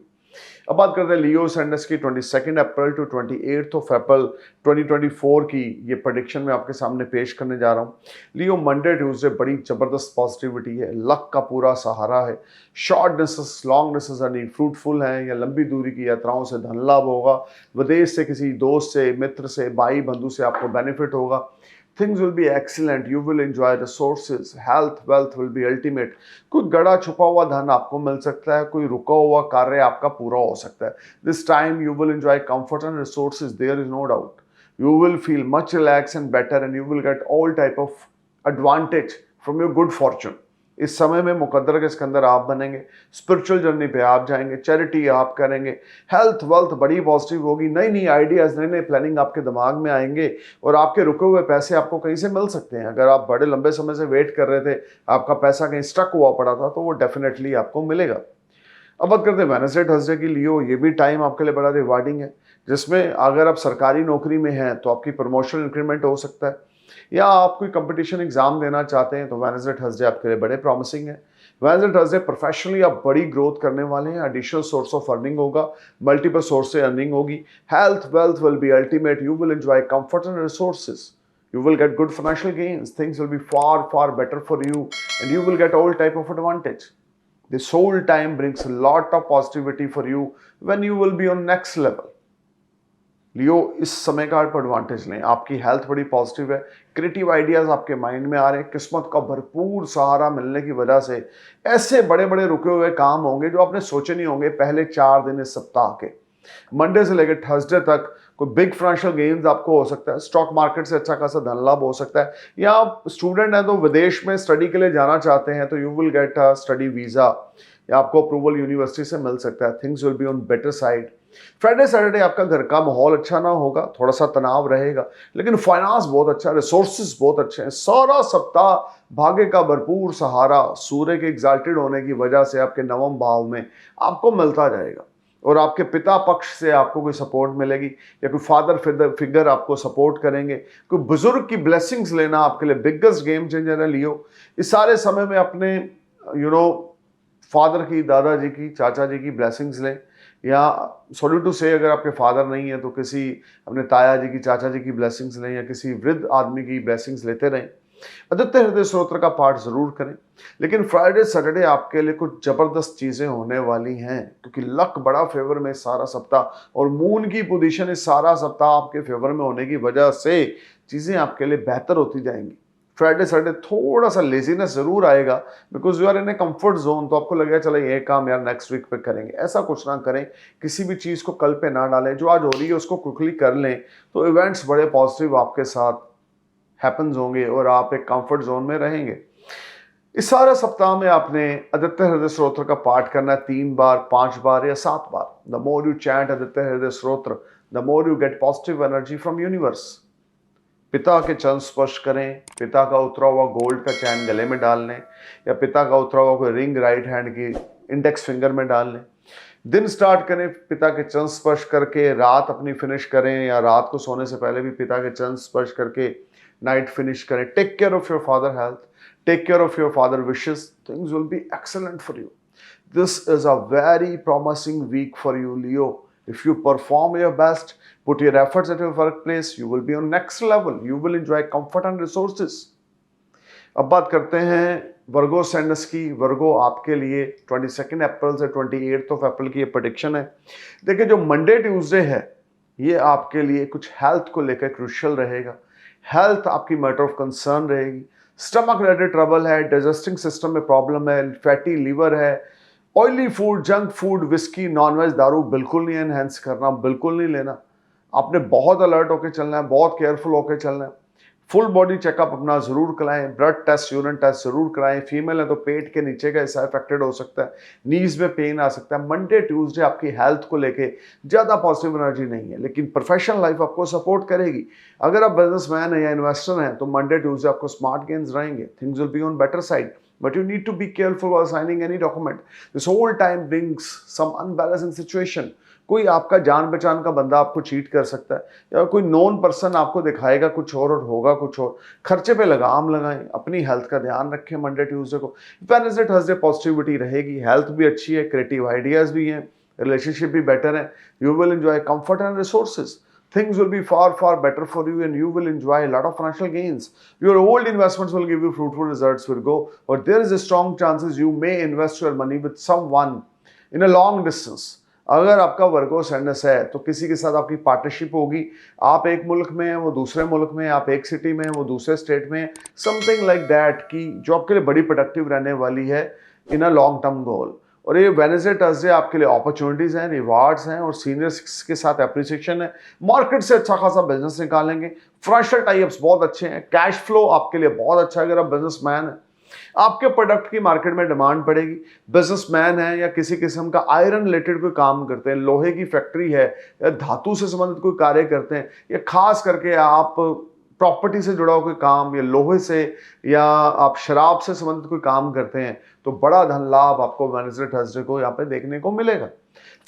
अब बात करते हैं लियो सैंडर्स की 22 अप्रैल टू 28 अप्रैल 2024 की ये प्रेडिक्शन मैं आपके सामने पेश करने जा रहा हूँ। लियो मंडे ट्यूसडे बड़ी जबरदस्त पॉजिटिविटी है, लक का पूरा सहारा है। Short distance, long distance running fruitful हैं या लंबी दूरी की यात्राओं से धन लाभ होगा। विदेश से किसी दोस्त से, मित्र से, भाई बंधु से आपको बेनिफिट होगा। Things will be excellent. You will enjoy the sources. Health, wealth will be ultimate. कोई गड़ा छुपा हुआ धन आपको मिल सकता है, कोई रुका हुआ कार्य आपका पूरा हो सकता है। This time you will enjoy comfort and resources. There is no doubt. You will feel much relaxed and better and you will get all type of advantage from your good fortune. इस समय में मुकद्दर के सिकंदर आप बनेंगे, स्पिरिचुअल जर्नी पे आप जाएंगे, चैरिटी आप करेंगे, हेल्थ वेल्थ बड़ी पॉजिटिव होगी, नई नई आइडियाज, नए नए प्लानिंग आपके दिमाग में आएंगे और आपके रुके हुए पैसे आपको कहीं से मिल सकते हैं। अगर आप बड़े लंबे समय से वेट कर रहे थे, आपका पैसा कहीं स्टक हुआ पड़ा था, तो वो डेफिनेटली आपको मिलेगा। अब बात करते हैं वेडनेसडे थर्सडे की लियो। ये भी टाइम आपके लिए बड़ा रिवार्डिंग है, जिसमें अगर आप सरकारी नौकरी में हैं तो आपकी प्रमोशन इंक्रीमेंट हो सकता है, या आप कोई कंपटीशन एग्जाम देना चाहते हैं तो वेडनेसडे थर्सडे आपके लिए बड़े प्रॉमिसिंग है। वेडनेसडे थर्सडे प्रोफेशनली आप बड़ी ग्रोथ करने वाले हैं, एडिशनल सोर्स ऑफ अर्निंग होगा, मल्टीपल सोर्स से अर्निंग होगी, health wealth will be ultimate, you will enjoy comfort and resources, you will get good financial gains, things will be far better for you and you will get all type of advantage. This whole time brings a lot of positivity for you when you will be on next level. लियो, इस समय का आप एडवांटेज लें। आपकी हेल्थ बड़ी पॉजिटिव है, क्रिएटिव आइडियाज आपके माइंड में आ रहे हैं, किस्मत का भरपूर सहारा मिलने की वजह से ऐसे बड़े बड़े रुके हुए काम होंगे जो आपने सोचे नहीं होंगे पहले 4 दिन इस सप्ताह के। मंडे से लेकर थर्सडे तक कोई बिग फाइनेंशियल गेन्स आपको हो सकता है, स्टॉक मार्केट से अच्छा खासा धन लाभ हो सकता है, या आप स्टूडेंट हैं तो विदेश में स्टडी के लिए जाना चाहते हैं तो you will get a study visa, या आपको अप्रूवल यूनिवर्सिटी से मिल सकता है। Things will be on better side. Friday Saturday आपका घर का माहौल अच्छा ना होगा, थोड़ा सा तनाव रहेगा, लेकिन फाइनेंस बहुत अच्छा, रिसोर्सेज बहुत अच्छे हैं। सारा सप्ताह भाग्य का भरपूर सहारा सूर्य के एग्जाल्टेड होने की वजह से आपके नवम भाव में आपको मिलता जाएगा और आपके पिता पक्ष से आपको कोई सपोर्ट मिलेगी, या कोई फादर फिगर आपको सपोर्ट करेंगे, कोई बुजुर्ग की ब्लेसिंग्स लेना आपके लिए बिगेस्ट गेम चेंजर है लियो। इस सारे समय में अपने फादर की, दादाजी की, चाचा जी की ब्लेसिंग्स लें, या सॉरी टू से अगर आपके फादर नहीं है तो किसी अपने ताया जी की, चाचा जी की ब्लेसिंग्स लें, या किसी वृद्ध आदमी की ब्लेसिंग्स लेते रहें। आदित्य हृदय स्तोत्र का पाठ जरूर करें। लेकिन फ्राइडे सैटरडे आपके लिए कुछ जबरदस्त चीजें होने वाली हैं, क्योंकि लक बड़ा फेवर में सारा सप्ताह और मून की पोजीशन इस सारा सप्ताह आपके फेवर में होने की वजह से चीजें आपके लिए बेहतर होती जाएंगी। फ्राइडे सैटरडे थोड़ा सा लेजीनेस जरूर आएगा, because you are in a comfort zone, तो आपको लगेगा चलो ये काम यार नेक्स्ट वीक पे करेंगे। ऐसा कुछ ना करें, किसी भी चीज को कल पे ना डालें, जो आज हो रही है उसको क्विकली कर लें, तो इवेंट्स बड़े पॉजिटिव आपके साथ हैपन्स होंगे और आप एक कंफर्ट जोन में रहेंगे। इस सारे सप्ताह में आपने आदित्य हृदय स्तोत्र का पाठ करना है 3 बार, 5 बार या 7 बार। The more you chant Aditya Hridaya Stotra, the more you get positive energy from universe. पिता के चरण स्पर्श करें, पिता का उतरा हुआ गोल्ड का चैन गले में डाल लें, या पिता का उतरा हुआ कोई रिंग राइट हैंड की इंडेक्स फिंगर में डाल लें। दिन स्टार्ट करें पिता के चरण स्पर्श करके, रात अपनी फिनिश करें, या रात को सोने से पहले भी पिता के चरण स्पर्श करके नाइट फिनिश करें। Take care of your father health, take care of your father wishes, things will be excellent for you. This is a very promising week for you Leo. If you perform your best, put your efforts at your workplace, you will be on next level. You will enjoy comfort and resources. अब बात करते हैं वर्गो सेंडस की। वर्गो आपके लिए 22 अप्रैल से 28 अप्रैल की ये प्रेडिक्शन है। देखिए, जो मंडे ट्यूसडे है ये आपके लिए कुछ हेल्थ को लेकर क्रूशियल रहेगा। हेल्थ आपकी मैटर ऑफ कंसर्न रहेगी। स्टमक रिलेटेड ट्रबल है, डाइजेस्टिंग सिस्टम में प्रॉब्लम है, फैटी लीवर है, oily food, junk food, whisky, nonveg, दारू बिल्कुल नहीं एनहेंस करना, बिल्कुल नहीं लेना। आपने बहुत अलर्ट होकर चलना है, बहुत केयरफुल होकर चलना है। फुल बॉडी चेकअप अपना जरूर कराएं, ब्लड टेस्ट, यूरिन टेस्ट जरूर कराएं। फीमेल है तो पेट के नीचे का हिस्सा अफेक्टेड हो सकता है, नीज में पेन आ सकता है। मंडे ट्यूसडे आपकी हेल्थ को लेके ज़्यादा पॉजिटिव एनर्जी नहीं है, लेकिन प्रोफेशनल लाइफ आपको सपोर्ट करेगी। अगर आप बिजनेसमैन हैं या इन्वेस्टर हैं तो मंडे ट्यूसडे आपको स्मार्ट गेन्स रहेंगे। Things will be on better side, but you need to be careful while signing any document. This whole time brings some unbalancing situation. कोई आपका जान पहचान का बंदा आपको चीट कर सकता है, या कोई नॉन पर्सन आपको दिखाएगा कुछ और होगा कुछ और। खर्चे पे लगाम लगाएं, अपनी हेल्थ का ध्यान रखें। मंडे ट्यूसडे को, वेडनेसडे थर्सडे पॉजिटिविटी रहेगी, हेल्थ भी अच्छी है, क्रिएटिव आइडियाज भी हैं, रिलेशनशिप भी बेटर है। You will enjoy comfort and resources. Things will be far better for you and you will enjoy a lot of financial gains. Your old investments will give you fruitful results, Virgo, or there is a strong chances you may invest your money with someone in a long distance. अगर आपका वर्गो सेंडस है तो किसी के साथ आपकी पार्टनरशिप होगी। आप एक मुल्क में हैं, वो दूसरे मुल्क में, आप एक सिटी में हैं, वो दूसरे स्टेट में, समथिंग लाइक दैट, की जो आपके लिए बड़ी प्रोडक्टिव रहने वाली है इन अ लॉन्ग टर्म गोल। और ये वेडनेसडे थर्सडे आपके लिए अपॉर्चुनिटीज हैं, रिवार्ड्स हैं और सीनियर्स के साथ एप्रिसिएशन है। मार्केट से अच्छा खासा बिजनेस निकालेंगे। फाइनेंशियल टाइप्स बहुत अच्छे हैं। कैश फ्लो आपके लिए बहुत अच्छा है अगर आप बिजनेसमैन हैं। आपके प्रोडक्ट की मार्केट में डिमांड पड़ेगी। बिजनेसमैन है या किसी किस्म का आयरन रिलेटेड कोई काम करते हैं, लोहे की फैक्ट्री है या धातु से संबंधित कोई कार्य करते हैं, या खास करके आप प्रॉपर्टी से जुड़ा हुआ कोई काम या लोहे से या आप शराब से संबंधित कोई काम करते हैं, तो बड़ा धन लाभ आपको वेडनेसडे थर्सडे को यहाँ पे देखने को मिलेगा।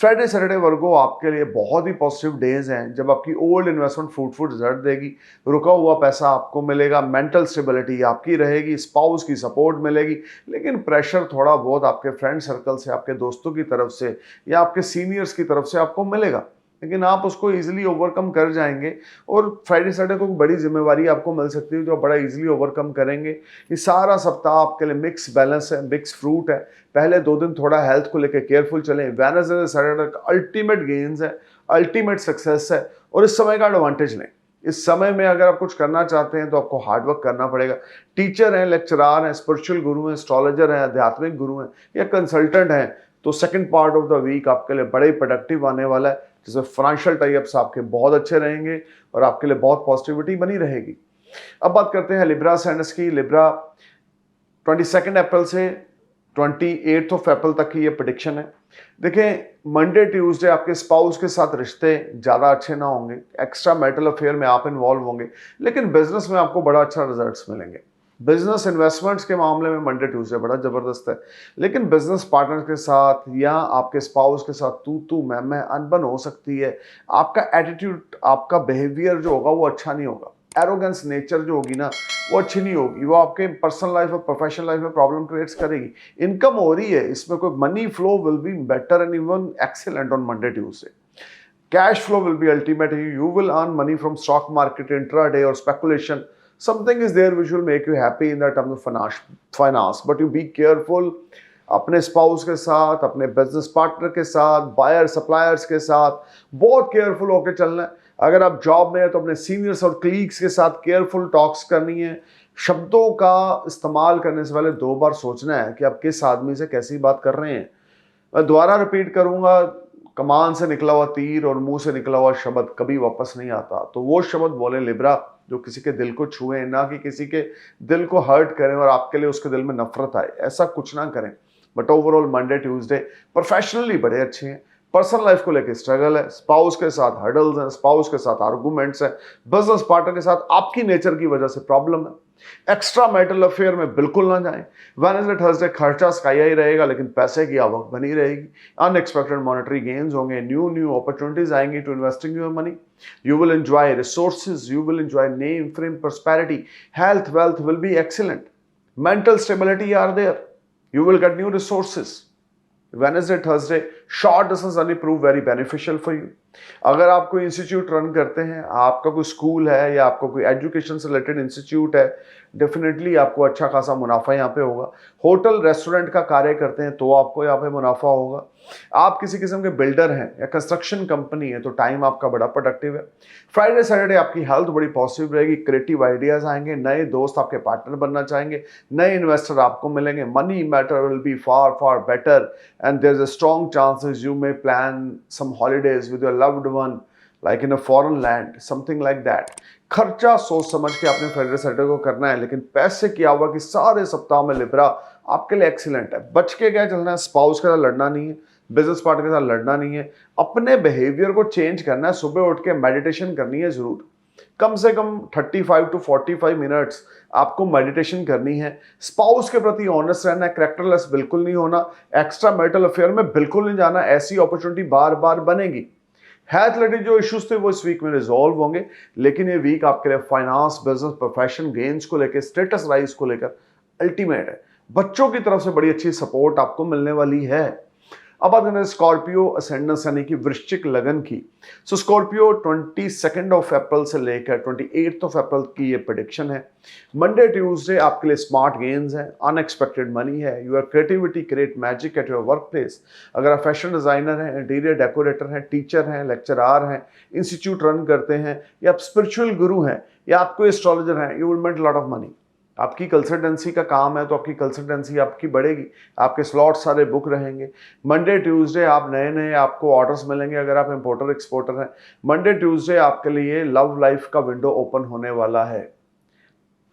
फ्राइडे सैटरडे वर्गो आपके लिए बहुत ही पॉजिटिव डेज हैं जब आपकी ओल्ड इन्वेस्टमेंट फ्रूटफुल रिजल्ट देगी। रुका हुआ पैसा आपको मिलेगा। मेंटल स्टेबिलिटी आपकी रहेगी। स्पाउस की सपोर्ट मिलेगी। लेकिन प्रेशर थोड़ा बहुत आपके फ्रेंड सर्कल से, आपके दोस्तों की तरफ से या आपके सीनियर्स की तरफ से आपको मिलेगा, लेकिन आप उसको इजीली ओवरकम कर जाएंगे। और फ्राइडे सैटरडे को बड़ी जिम्मेवारी आपको मिल सकती है जो बड़ा इजीली ओवरकम करेंगे। ये सारा सप्ताह आपके लिए मिक्स बैलेंस है, मिक्स फ्रूट है। पहले 2 दिन थोड़ा हेल्थ को लेकर केयरफुल चलें। वेडनेसडे सैटरडे का अल्टीमेट गेन्स है, अल्टीमेट सक्सेस है और इस समय का एडवांटेज लें। इस समय में अगर आप कुछ करना चाहते हैं तो आपको हार्डवर्क करना पड़ेगा। टीचर हैं, लेक्चरार हैं, स्पिरिचुअल गुरु हैं, एस्ट्रोलॉजर हैं, आध्यात्मिक गुरु हैं या कंसल्टेंट हैं, तो second part of the week आपके लिए बड़े प्रोडक्टिव आने वाला है, जिसमें फाइनेंशियल टाइप्स आपके बहुत अच्छे रहेंगे और आपके लिए बहुत पॉजिटिविटी बनी रहेगी। अब बात करते हैं लिब्रा साइनस की। लिब्रा 22 अप्रैल से 28 अप्रैल तक की ये प्रेडिक्शन है। देखें, मंडे ट्यूसडे आपके स्पाउस के साथ रिश्ते ज़्यादा अच्छे ना होंगे। एक्स्ट्रा मैरिटल अफेयर में आप इन्वॉल्व होंगे, लेकिन बिजनेस में आपको बड़ा अच्छा रिजल्ट्स मिलेंगे। बिजनेस इन्वेस्टमेंट्स के मामले में मंडे ट्यूसडे बड़ा जबरदस्त है, लेकिन बिजनेस पार्टनर के साथ या आपके स्पाउस के साथ तू मैं अनबन हो सकती है। आपका एटीट्यूड, आपका बिहेवियर जो होगा वो अच्छा नहीं होगा। एरोगेंस नेचर जो होगी ना वो अच्छी नहीं होगी। वो आपके पर्सनल लाइफ और प्रोफेशनल लाइफ में प्रॉब्लम क्रिएट्स करेगी। इनकम हो रही है, इसमें कोई money flow will be better and even excellent on Monday Tuesday. Cash flow will be ultimate. You will earn money from stock market, intraday और speculation. Something is there which will make you happy in that terms of finance, but you be careful अपने स्पाउस के साथ, अपने बिजनेस पार्टनर के साथ, बायर सप्लायर्स के साथ बहुत केयरफुल होकर चलना है। अगर आप जॉब में है तो अपने सीनियर्स और कलीग्स के साथ केयरफुल टॉक्स करनी है। शब्दों का इस्तेमाल करने से पहले 2 बार सोचना है कि आप किस आदमी से कैसी बात कर रहे हैं। मैं दोबारा रिपीट करूंगा, कमान से निकला हुआ तीर और मुंह से निकला हुआ शब्द कभी वापस नहीं आता। तो वो शब्द बोले लिब्रा जो किसी के दिल को छुए, ना कि किसी के दिल को हर्ट करें और आपके लिए उसके दिल में नफरत आए। ऐसा कुछ ना करें। But overall Monday Tuesday professionally बड़े अच्छे हैं। पर्सनल लाइफ को लेकर स्ट्रगल है, स्पाउस के साथ हर्डल्स हैं, स्पाउस के साथ आर्गूमेंट्स हैं, बिजनेस पार्टनर के साथ आपकी नेचर की वजह से प्रॉब्लम है। एक्स्ट्रा मैरिटल अफेयर में बिल्कुल ना जाएं। वेडनेसडे थर्सडे खर्चा स्काई हाई रहेगा, लेकिन पैसे की आवक बनी रहेगी। अनएक्सपेक्टेड मॉनेटरी गेन्स होंगे। न्यू अपॉर्चुनिटीज आएंगी to investing your money. You will enjoy resources, you will enjoy name, fame, prosperity, health, wealth will be excellent. Mental stability are there. You will get new resources. Wednesday, Thursday, short distance only prove very beneficial for you. अगर आप कोई इंस्टीट्यूट रन करते हैं, आपका कोई स्कूल है या आपका कोई एजुकेशन से रिलेटेड इंस्टीट्यूट है, डेफिनेटली आपको अच्छा खासा मुनाफा यहाँ पे होगा। होटल रेस्टोरेंट का कार्य करते हैं तो आपको यहाँ पे मुनाफा होगा। आप किसी किस्म के बिल्डर हैं या कंस्ट्रक्शन कंपनी है तो टाइम आपका बड़ा प्रोडक्टिव है। फ्राइडे सैटरडे आपकी हेल्थ बड़ी पॉजिटिव रहेगी। क्रिएटिव आइडियाज आएंगे, नए दोस्त आपके पार्टनर बनना चाहेंगे, नए इन्वेस्टर आपको मिलेंगे। Money matter will be far better and there is a strong chances you may plan some holidays with your loved one like in a foreign land, something like that. खर्चा सोच समझ के आपने फ्राइडे सैटरडे को करना है, लेकिन पैसे की आवक इस सारे सप्ताह में लिब्रा आपके लिए एक्सीलेंट है। बच के क्या चलना है, स्पाउस के साथ लड़ना नहीं है, बिजनेस पार्टनर के साथ लड़ना नहीं है। अपने बिहेवियर को चेंज करना है। सुबह उठ के मेडिटेशन करनी है जरूर। कम से कम 35 to 45 मिनट्स आपको मेडिटेशन करनी है। स्पाउस के प्रति ऑनेस्ट रहना है, कैरेक्टरलेस बिल्कुल नहीं होना, एक्स्ट्रा मैरिटल अफेयर में बिल्कुल नहीं जाना। ऐसी अपॉर्चुनिटी बार बार बनेगी। हेल्थ रिलेटेड जो इश्यूज थे वो इस वीक में रिजॉल्व होंगे, लेकिन ये वीक आपके लिए फाइनेंस, बिजनेस, प्रोफेशन, गेन्स को लेकर, स्टेटस राइज को लेकर अल्टीमेट है। बच्चों की तरफ से बड़ी अच्छी सपोर्ट आपको मिलने वाली है। अब बात करें स्कॉर्पियो असेंडेंस यानी कि वृश्चिक लगन की। सो स्कॉर्पियो 22 अप्रैल से लेकर 28 अप्रैल की ये प्रेडिक्शन है। मंडे ट्यूसडे आपके लिए स्मार्ट गेन्स हैं, अनएक्सपेक्टेड मनी है। Your creativity create magic at your work place. अगर आप फैशन डिजाइनर हैं, इंटीरियर डेकोरेटर हैं, टीचर हैं, लेक्चरार हैं, इंस्टीट्यूट रन करते हैं, या आप स्पिरिचुअल गुरु हैं, या आप कोई एस्ट्रोलॉजर हैं, you will make lot of money. आपकी कंसल्टेंसी का काम है तो आपकी कंसल्टेंसी आपकी बढ़ेगी, आपके स्लॉट सारे बुक रहेंगे। मंडे ट्यूसडे आप नए नए आपको ऑर्डर्स मिलेंगे अगर आप इंपोर्टर एक्सपोर्टर हैं। मंडे ट्यूसडे आपके लिए लव लाइफ का विंडो ओपन होने वाला है।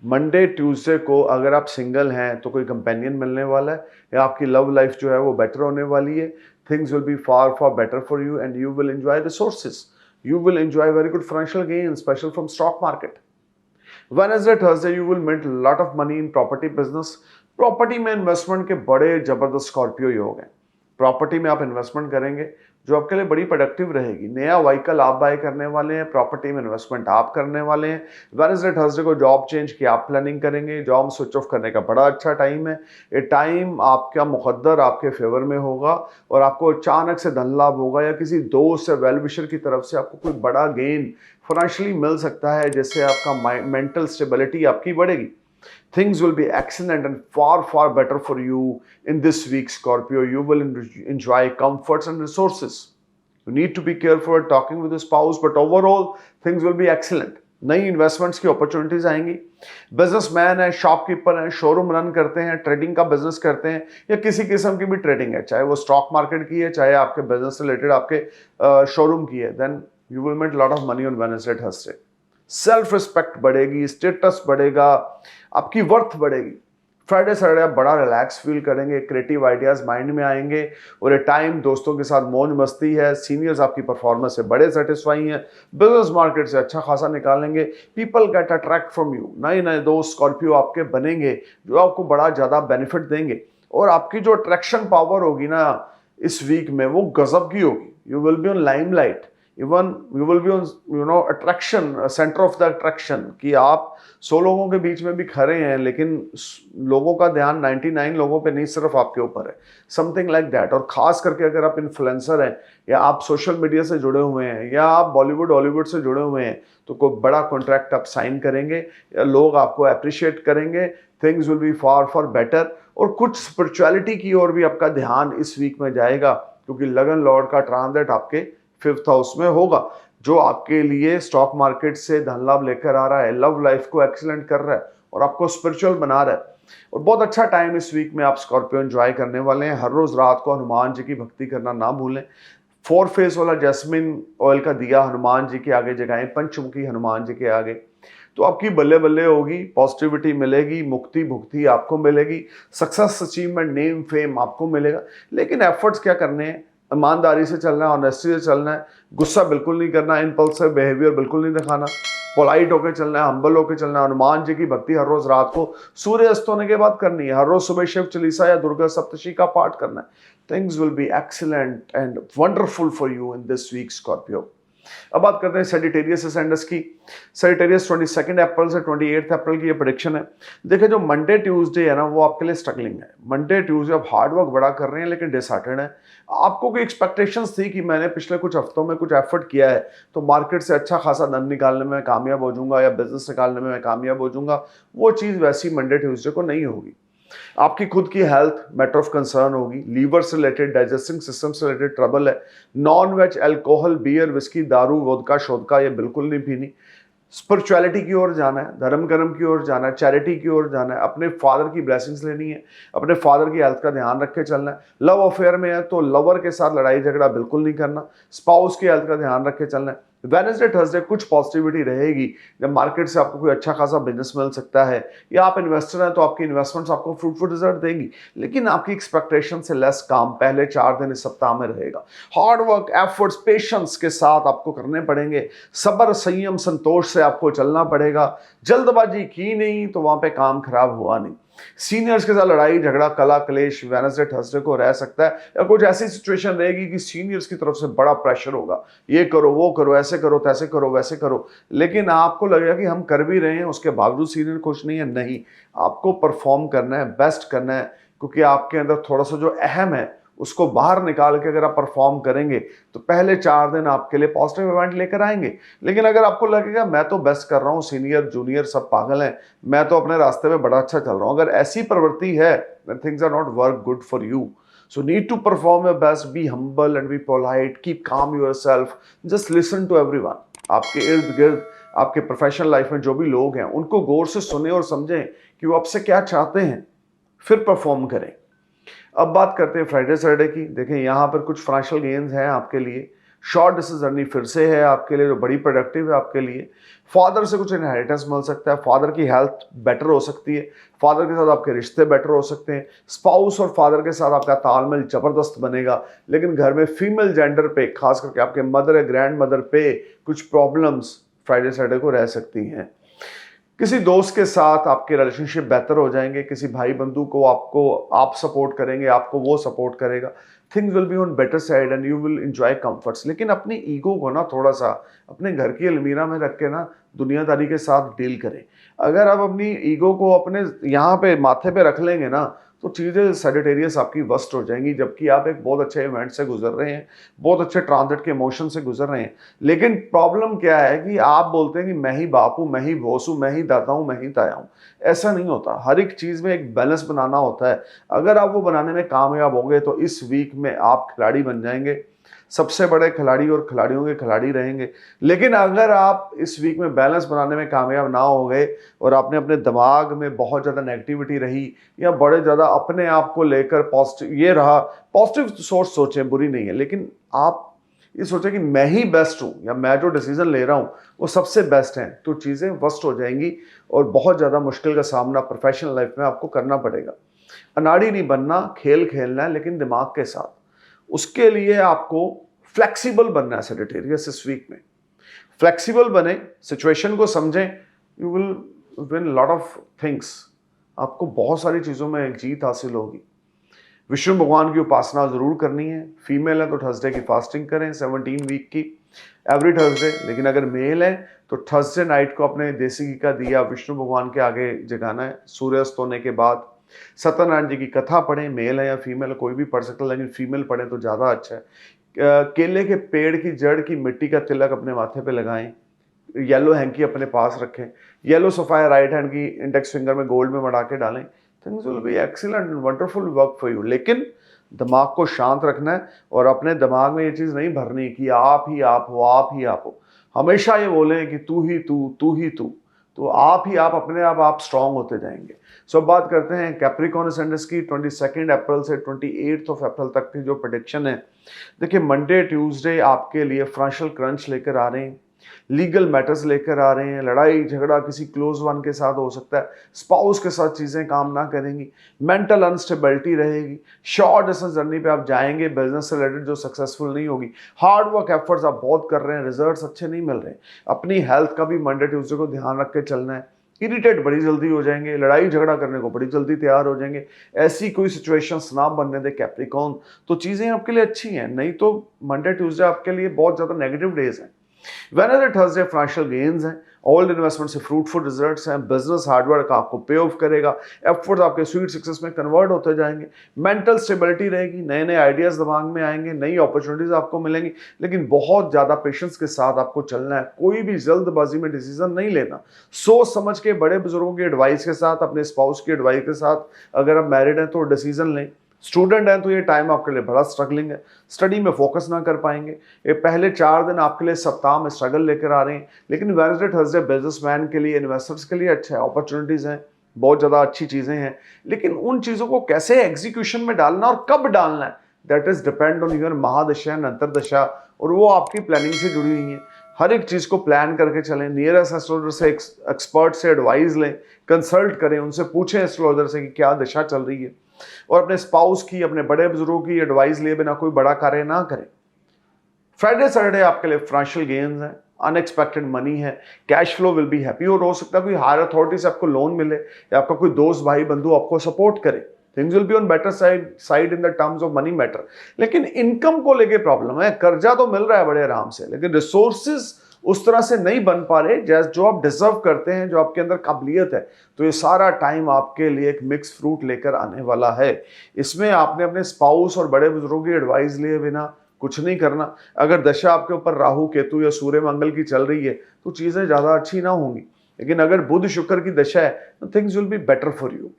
मंडे ट्यूसडे को अगर आप सिंगल हैं तो कोई कंपेनियन मिलने वाला है या आपकी लव लाइफ जो है वो बेटर होने वाली है। Things will be far far better for you and you will enjoy resources, you will enjoy very good financial gain special from stock market. Wednesday, Thursday, you will make a lot of money in property business. Property में इन्वेस्टमेंट के बड़े जबरदस्त स्कॉर्पियो योग हैं। प्रॉपर्टी में आप इन्वेस्टमेंट करेंगे जो आपके लिए बड़ी प्रोडक्टिव रहेगी। नया व्हीकल आप बाय करने वाले हैं, प्रॉपर्टी में इन्वेस्टमेंट आप करने वाले हैं। वेडनेसडे थर्सडे को जॉब चेंज की आप प्लानिंग करेंगे, जॉब स्विच ऑफ करने का बड़ा अच्छा टाइम है। ये टाइम आपका मुकद्दर आपके फेवर में होगा और आपको अचानक से धन लाभ होगा या किसी दोस्त या वेल विशर की तरफ से आपको कोई बड़ा गेन फाइनेंशियली मिल सकता है, जिससे आपका मेंटल स्टेबिलिटी आपकी बढ़ेगी। Things will be excellent and far, far better for you in this week, Scorpio. You will enjoy comforts and resources. You need to be careful when talking with your spouse, but overall, things will be excellent. नई इन्वेस्टमेंट्स की अपॉर्चुनिटीज आएंगी। बिजनेसमैन है, शॉपकीपर है, शोरूम रन करते हैं, ट्रेडिंग का बिजनेस करते हैं या किसी किस्म की भी ट्रेडिंग है, चाहे वो स्टॉक मार्केट की है, चाहे आपके बिजनेस रिलेटेड आपके शोरूम की है, then you will make lot of money on Wednesday Thursday. Self respect बढ़ेगी, स्टेटस बढ़ेगा, आपकी वर्थ बढ़ेगी। फ्राइडे सैटरडे आप बड़ा रिलैक्स फील करेंगे, क्रिएटिव आइडियाज माइंड में आएंगे और ये टाइम दोस्तों के साथ मौज मस्ती है। सीनियर्स आपकी परफॉर्मेंस से बड़े सेटिस्फाई हैं, बिजनेस मार्केट से अच्छा खासा निकालेंगे। People get attract from you, नए नए दोस्त स्कॉर्पियो आपके बनेंगे जो आपको बड़ा ज़्यादा बेनिफिट देंगे और आपकी जो अट्रैक्शन पावर होगी ना इस वीक में वो गजब की होगी। You will be on limelight, even you will be on attraction, centre of the attraction, कि आप 100 लोगों के बीच में भी खड़े हैं लेकिन लोगों का ध्यान 99 लोगों पे नहीं, सिर्फ आपके ऊपर है, समथिंग लाइक दैट। और खास करके अगर आप इन्फ्लुएंसर हैं या आप सोशल मीडिया से जुड़े हुए हैं या आप बॉलीवुड हॉलीवुड से जुड़े हुए हैं तो कोई बड़ा कॉन्ट्रैक्ट आप साइन करेंगे या लोग आपको अप्रिशिएट करेंगे। Things will be far far better और कुछ स्पिरिचुअलिटी की ओर भी आपका ध्यान इस वीक में जाएगा क्योंकि लगन लॉर्ड का ट्रांजिट आपके 5th हाउस में होगा जो आपके लिए स्टॉक मार्केट से धन लाभ लेकर आ रहा है, लव लाइफ को एक्सीलेंट कर रहा है और आपको स्पिरिचुअल बना रहा है। और बहुत अच्छा टाइम इस वीक में आप स्कॉर्पियो एंजॉय करने वाले हैं। हर रोज रात को हनुमान जी की भक्ति करना ना भूलें। 4 फेस वाला जैस्मिन ऑयल का दिया हनुमान जी के आगे जगाएं, पंचमुखी हनुमान जी के आगे, तो आपकी बल्ले बल्ले होगी, पॉजिटिविटी मिलेगी, मुक्ति भुक्ति आपको मिलेगी, सक्सेस अचीवमेंट नेम फेम आपको मिलेगा। लेकिन एफर्ट्स क्या करने हैं, ईमानदारी से चलना है, ऑनेस्टी से चलना है, गुस्सा बिल्कुल नहीं करना, इम्पल्सिव बिहेवियर बिल्कुल नहीं दिखाना, पोलाइट होकर चलना है, हम्बल होकर चलना है। हनुमान जी की भक्ति हर रोज रात को सूर्य अस्त होने के बाद करनी है। हर रोज सुबह शिव चालीसा या दुर्गा सप्तशी का पाठ करना है। Things will be excellent and wonderful for you in this week Scorpio. अब बात करते हैं सेजिटेरियस असेंडेंस की। सेजिटेरियस 22 अप्रैल से 28 अप्रैल की ये प्रेडिक्शन है। देखिए जो मंडे ट्यूसडे है ना वो आपके लिए स्ट्रगलिंग है। मंडे ट्यूसडे आप हार्ड वर्क बड़ा कर रहे हैं लेकिन डिसहार्टेड है। आपको कोई एक्सपेक्टेशंस थी कि मैंने पिछले कुछ हफ्तों में कुछ एफर्ट किया है तो मार्केट से अच्छा खासा धन निकालने में कामयाब हो जाऊंगा या बिजनेस निकालने में मैं कामयाब हो जाऊंगा, वो चीज़ वैसी मंडे ट्यूसडे को नहीं होगी। आपकी खुद की हेल्थ मैटर ऑफ कंसर्न होगी, लीवर से रिलेटेड, डाइजेस्टिंग सिस्टम से रिलेटेड ट्रबल है। Non veg alcohol, beer, whisky, दारू, वोदका, शोदका ये बिल्कुल नहीं पीनी। स्पिरिचुअलिटी की ओर जाना है, धर्म कर्म की ओर जाना है, चैरिटी की ओर जाना है, अपने फादर की ब्लेसिंग्स लेनी है, अपने फादर की हेल्थ का ध्यान रख के चलना है। लव अफेयर में है तो लवर के साथ लड़ाई झगड़ा बिल्कुल नहीं करना, स्पाउस की हेल्थ का ध्यान रख के चलना है। वेडनेसडे थर्सडे कुछ पॉजिटिविटी रहेगी जब मार्केट से आपको कोई अच्छा खासा बिजनेस मिल सकता है या आप इन्वेस्टर हैं तो आपकी इन्वेस्टमेंट्स आपको फ्रूटफुल रिजल्ट देंगी, लेकिन आपकी एक्सपेक्टेशन से लेस काम पहले 4 दिन इस सप्ताह में रहेगा। हार्ड वर्क, एफर्ट्स, पेशेंस के साथ आपको करने पड़ेंगे, सब्र, संयम, संतोष से आपको चलना पड़ेगा। जल्दबाजी की नहीं तो वहां पे काम खराब हुआ नहीं। सीनियर्स के साथ लड़ाई झगड़ा, कला कलेश वेडनेसडे थर्सडे को रह सकता है या कुछ ऐसी सिचुएशन रहेगी कि सीनियर्स की तरफ से बड़ा प्रेशर होगा, ये करो वो करो, ऐसे करो तैसे करो वैसे करो, लेकिन आपको लगेगा कि हम कर भी रहे हैं उसके बावजूद सीनियर खुश नहीं है। नहीं, आपको परफॉर्म करना है, बेस्ट करना है, क्योंकि आपके अंदर थोड़ा सा जो अहम है उसको बाहर निकाल के अगर आप परफॉर्म करेंगे तो पहले 4 दिन आपके लिए पॉजिटिव इवेंट लेकर आएंगे। लेकिन अगर आपको लगेगा मैं तो बेस्ट कर रहा हूँ, सीनियर जूनियर सब पागल हैं, मैं तो अपने रास्ते में बड़ा अच्छा चल रहा हूँ, अगर ऐसी प्रवृत्ति है then things are not work good for you. So need to perform your best, be humble and be polite, keep calm yourself, just listen to everyone. आपके इर्द गिर्द आपके प्रोफेशनल लाइफ में जो भी लोग हैं उनको गौर से सुने और समझें कि वो आपसे क्या चाहते हैं, फिर परफॉर्म करें। अब बात करते हैं फ्राइडे सैटरडे की। देखें यहाँ पर कुछ फाइनेंशियल गेन्स हैं आपके लिए। शॉर्ट डिस्टेंस जर्नी फिर से है आपके लिए, जो बड़ी प्रोडक्टिव है आपके लिए। फादर से कुछ इनहेरिटेंस मिल सकता है, फादर की हेल्थ बेटर हो सकती है, फादर के साथ आपके रिश्ते बेटर हो सकते हैं, स्पाउस और फादर के साथ आपका तालमेल जबरदस्त बनेगा। लेकिन घर में फीमेल जेंडर पे, खास करके आपके मदर या ग्रैंड मदर पे कुछ प्रॉब्लम्स फ्राइडे सैटरडे को रह सकती हैं। किसी दोस्त के साथ आपके रिलेशनशिप बेहतर हो जाएंगे, किसी भाई बंधु को आप सपोर्ट करेंगे, आपको वो सपोर्ट करेगा। Things will be on better side and you will enjoy comforts. लेकिन अपनी ईगो को ना थोड़ा सा अपने घर की अलमीरा में रख के ना दुनियादारी के साथ डील करें। अगर आप अपनी ईगो को अपने यहाँ पे माथे पे रख लेंगे ना तो चीज़ें सैजिटेरियस आपकी वर्स्ट हो जाएंगी, जबकि आप एक बहुत अच्छे इवेंट से गुजर रहे हैं, बहुत अच्छे ट्रांजिट के इमोशन से गुजर रहे हैं। लेकिन प्रॉब्लम क्या है कि आप बोलते हैं कि मैं ही बाप हूँ, मैं ही बॉस हूँ, मैं ही दाता हूँ, मैं ही ताया हूँ। ऐसा नहीं होता। हर एक चीज़ में एक बैलेंस बनाना होता है। अगर आप वो बनाने में कामयाब होंगे तो इस वीक में आप खिलाड़ी बन जाएंगे, सबसे बड़े खिलाड़ी और खिलाड़ियों के खिलाड़ी रहेंगे। लेकिन अगर आप इस वीक में बैलेंस बनाने में कामयाब ना हो गए और आपने अपने दिमाग में बहुत ज़्यादा नेगेटिविटी रही या बड़े ज़्यादा अपने आप को लेकर पॉजिटिव ये रहा, पॉजिटिव सोच सोचें, बुरी नहीं है, लेकिन आप ये सोचें कि मैं ही बेस्ट हूँ या मैं जो डिसीजन ले रहा हूँ वो सबसे बेस्ट है, तो चीज़ें वर्स्ट हो जाएंगी और बहुत ज़्यादा मुश्किल का सामना प्रोफेशनल लाइफ में आपको करना पड़ेगा। अनाड़ी नहीं बनना, खेल खेलना है लेकिन दिमाग के साथ। उसके लिए आपको फ्लेक्सिबल बनना है सैजिटेरियस इस वीक में। फ्लेक्सिबल बने, सिचुएशन को समझें, you will win lot of things. आपको बहुत सारी चीज़ों में एक जीत हासिल होगी। विष्णु भगवान की उपासना जरूर करनी है। फीमेल है तो थर्सडे की फास्टिंग करें 17 वीक की एवरी थर्सडे। लेकिन अगर मेल है तो थर्सडे नाइट को अपने देसी घी का दिया विष्णु भगवान के आगे जगाना है सूर्यास्त होने के बाद। सत्यनारायण जी की कथा पढ़ें, मेल है या फीमेल कोई भी पढ़ सकता है, लेकिन फीमेल पढ़ें तो ज़्यादा अच्छा है। केले के पेड़ की जड़ की मिट्टी का तिलक अपने माथे पे लगाएं। येलो हैंकी अपने पास रखें। येलो सफायर राइट हैंड की इंडेक्स फिंगर में गोल्ड में मढ़ा के डालें। Things will be excellent and wonderful work for you. लेकिन दिमाग को शांत रखना है और अपने दिमाग में ये चीज़ नहीं भरनी कि आप ही आप हो, आप ही आप हो। हमेशा ये बोलें कि तू ही तू, तू ही तू। तो आप ही आप अपने आप स्ट्रांग होते जाएंगे। सो बात करते हैं कैप्रिकॉर्न असेंडेंस की। 22 अप्रैल से 28 अप्रैल तक की जो प्रेडिक्शन है, देखिए मंडे ट्यूसडे आपके लिए फाइनेंशियल क्रंच लेकर आ रहे हैं, लीगल मैटर्स लेकर आ रहे हैं, लड़ाई झगड़ा किसी क्लोज वन के साथ हो सकता है, स्पाउस के साथ चीज़ें काम ना करेंगी, मेंटल अनस्टेबिलिटी रहेगी, शॉर्ट डिस्टेंस जर्नी पे आप जाएंगे बिजनेस से रिलेटेड जो सक्सेसफुल नहीं होगी, हार्ड वर्क एफर्ट्स आप बहुत कर रहे हैं, रिजल्ट्स अच्छे नहीं मिल रहे। अपनी हेल्थ का भी मंडे ट्यूसडे को ध्यान रख के चलना है। इरिटेट बड़ी जल्दी हो जाएंगे, लड़ाई झगड़ा करने को बड़ी जल्दी तैयार हो जाएंगे। ऐसी कोई सिचुएशंस ना बनने दे कैप्रिकॉर्न, तो चीज़ें आपके लिए अच्छी हैं। नहीं तो मंडे ट्यूसडे आपके लिए बहुत ज़्यादा नेगेटिव डेज हैं। वेडनेसडे थर्सडे फाइनेंशियल गेन्स हैं, ओल्ड इन्वेस्टमेंट से फ्रूटफुल रिजल्ट्स हैं, बिजनेस हार्डवर्क आपको पे ऑफ करेगा, एफर्ट आपके स्वीट सक्सेस में कन्वर्ट होते जाएंगे, मेंटल स्टेबिलिटी रहेगी, नए नए आइडियाज दिमाग में आएंगे, नई अपॉर्चुनिटीज आपको मिलेंगी। लेकिन बहुत ज़्यादा पेशेंस के साथ आपको चलना है, कोई भी जल्दबाजी में डिसीजन नहीं लेना। सोच समझ के बड़े बुजुर्गों की एडवाइस के साथ, अपने स्पाउस की एडवाइस के साथ, अगर आप मैरिड हैं तो डिसीजन लें। स्टूडेंट हैं तो ये टाइम आपके लिए बड़ा स्ट्रगलिंग है, स्टडी में फोकस ना कर पाएंगे। ये पहले 4 दिन आपके लिए सप्ताह में स्ट्रगल लेकर आ रहे हैं। लेकिन वेडनेसडे थर्सडे बिजनेसमैन के लिए, इन्वेस्टर्स के लिए अच्छा है, अपॉर्चुनिटीज़ हैं, बहुत ज़्यादा अच्छी चीज़ें हैं। लेकिन उन चीज़ों को कैसे एग्जीक्यूशन में डालना और कब डालना है, that is depend on your mahadasha and antardasha, और वो आपकी प्लानिंग से जुड़ी हुई है। हर एक चीज़ को प्लान करके चलें। नियरेस्ट एस्ट्रोलॉजर से, एक्सपर्ट से एडवाइस लें, कंसल्ट करें, उनसे पूछें एस्ट्रोलॉजर से कि क्या दशा चल रही है, और अपने स्पाउस की, अपने बड़े बुजुर्गों की एडवाइस लिए बिना कोई बड़ा कार्य ना करें। फ्राइडे सैटरडे आपके लिए फाइनेंशियल गेन्स हैं, अनएक्सपेक्टेड मनी है, cash flow will be happy, और हो सकता है कोई हायर अथॉरिटी से आपको लोन मिले या आपका कोई दोस्त भाई बंधु आपको सपोर्ट करे। Things will be on better side in the terms of money matter. लेकिन इनकम को लेके प्रॉब्लम है। कर्जा तो मिल रहा है बड़े आराम से, लेकिन रिसोर्सेज उस तरह से नहीं बन पा रहे जैसे जो आप डिजर्व करते हैं, जो आपके अंदर काबिलियत है। तो ये सारा टाइम आपके लिए एक मिक्स फ्रूट लेकर आने वाला है। इसमें आपने अपने स्पाउस और बड़े बुजुर्गों की एडवाइस लिए बिना कुछ नहीं करना। अगर दशा आपके ऊपर राहु केतु या सूर्य मंगल की चल रही है तो चीज़ें ज़्यादा अच्छी ना होंगी। लेकिन अगर बुध शुक्र की दशा है तो things will be better for you.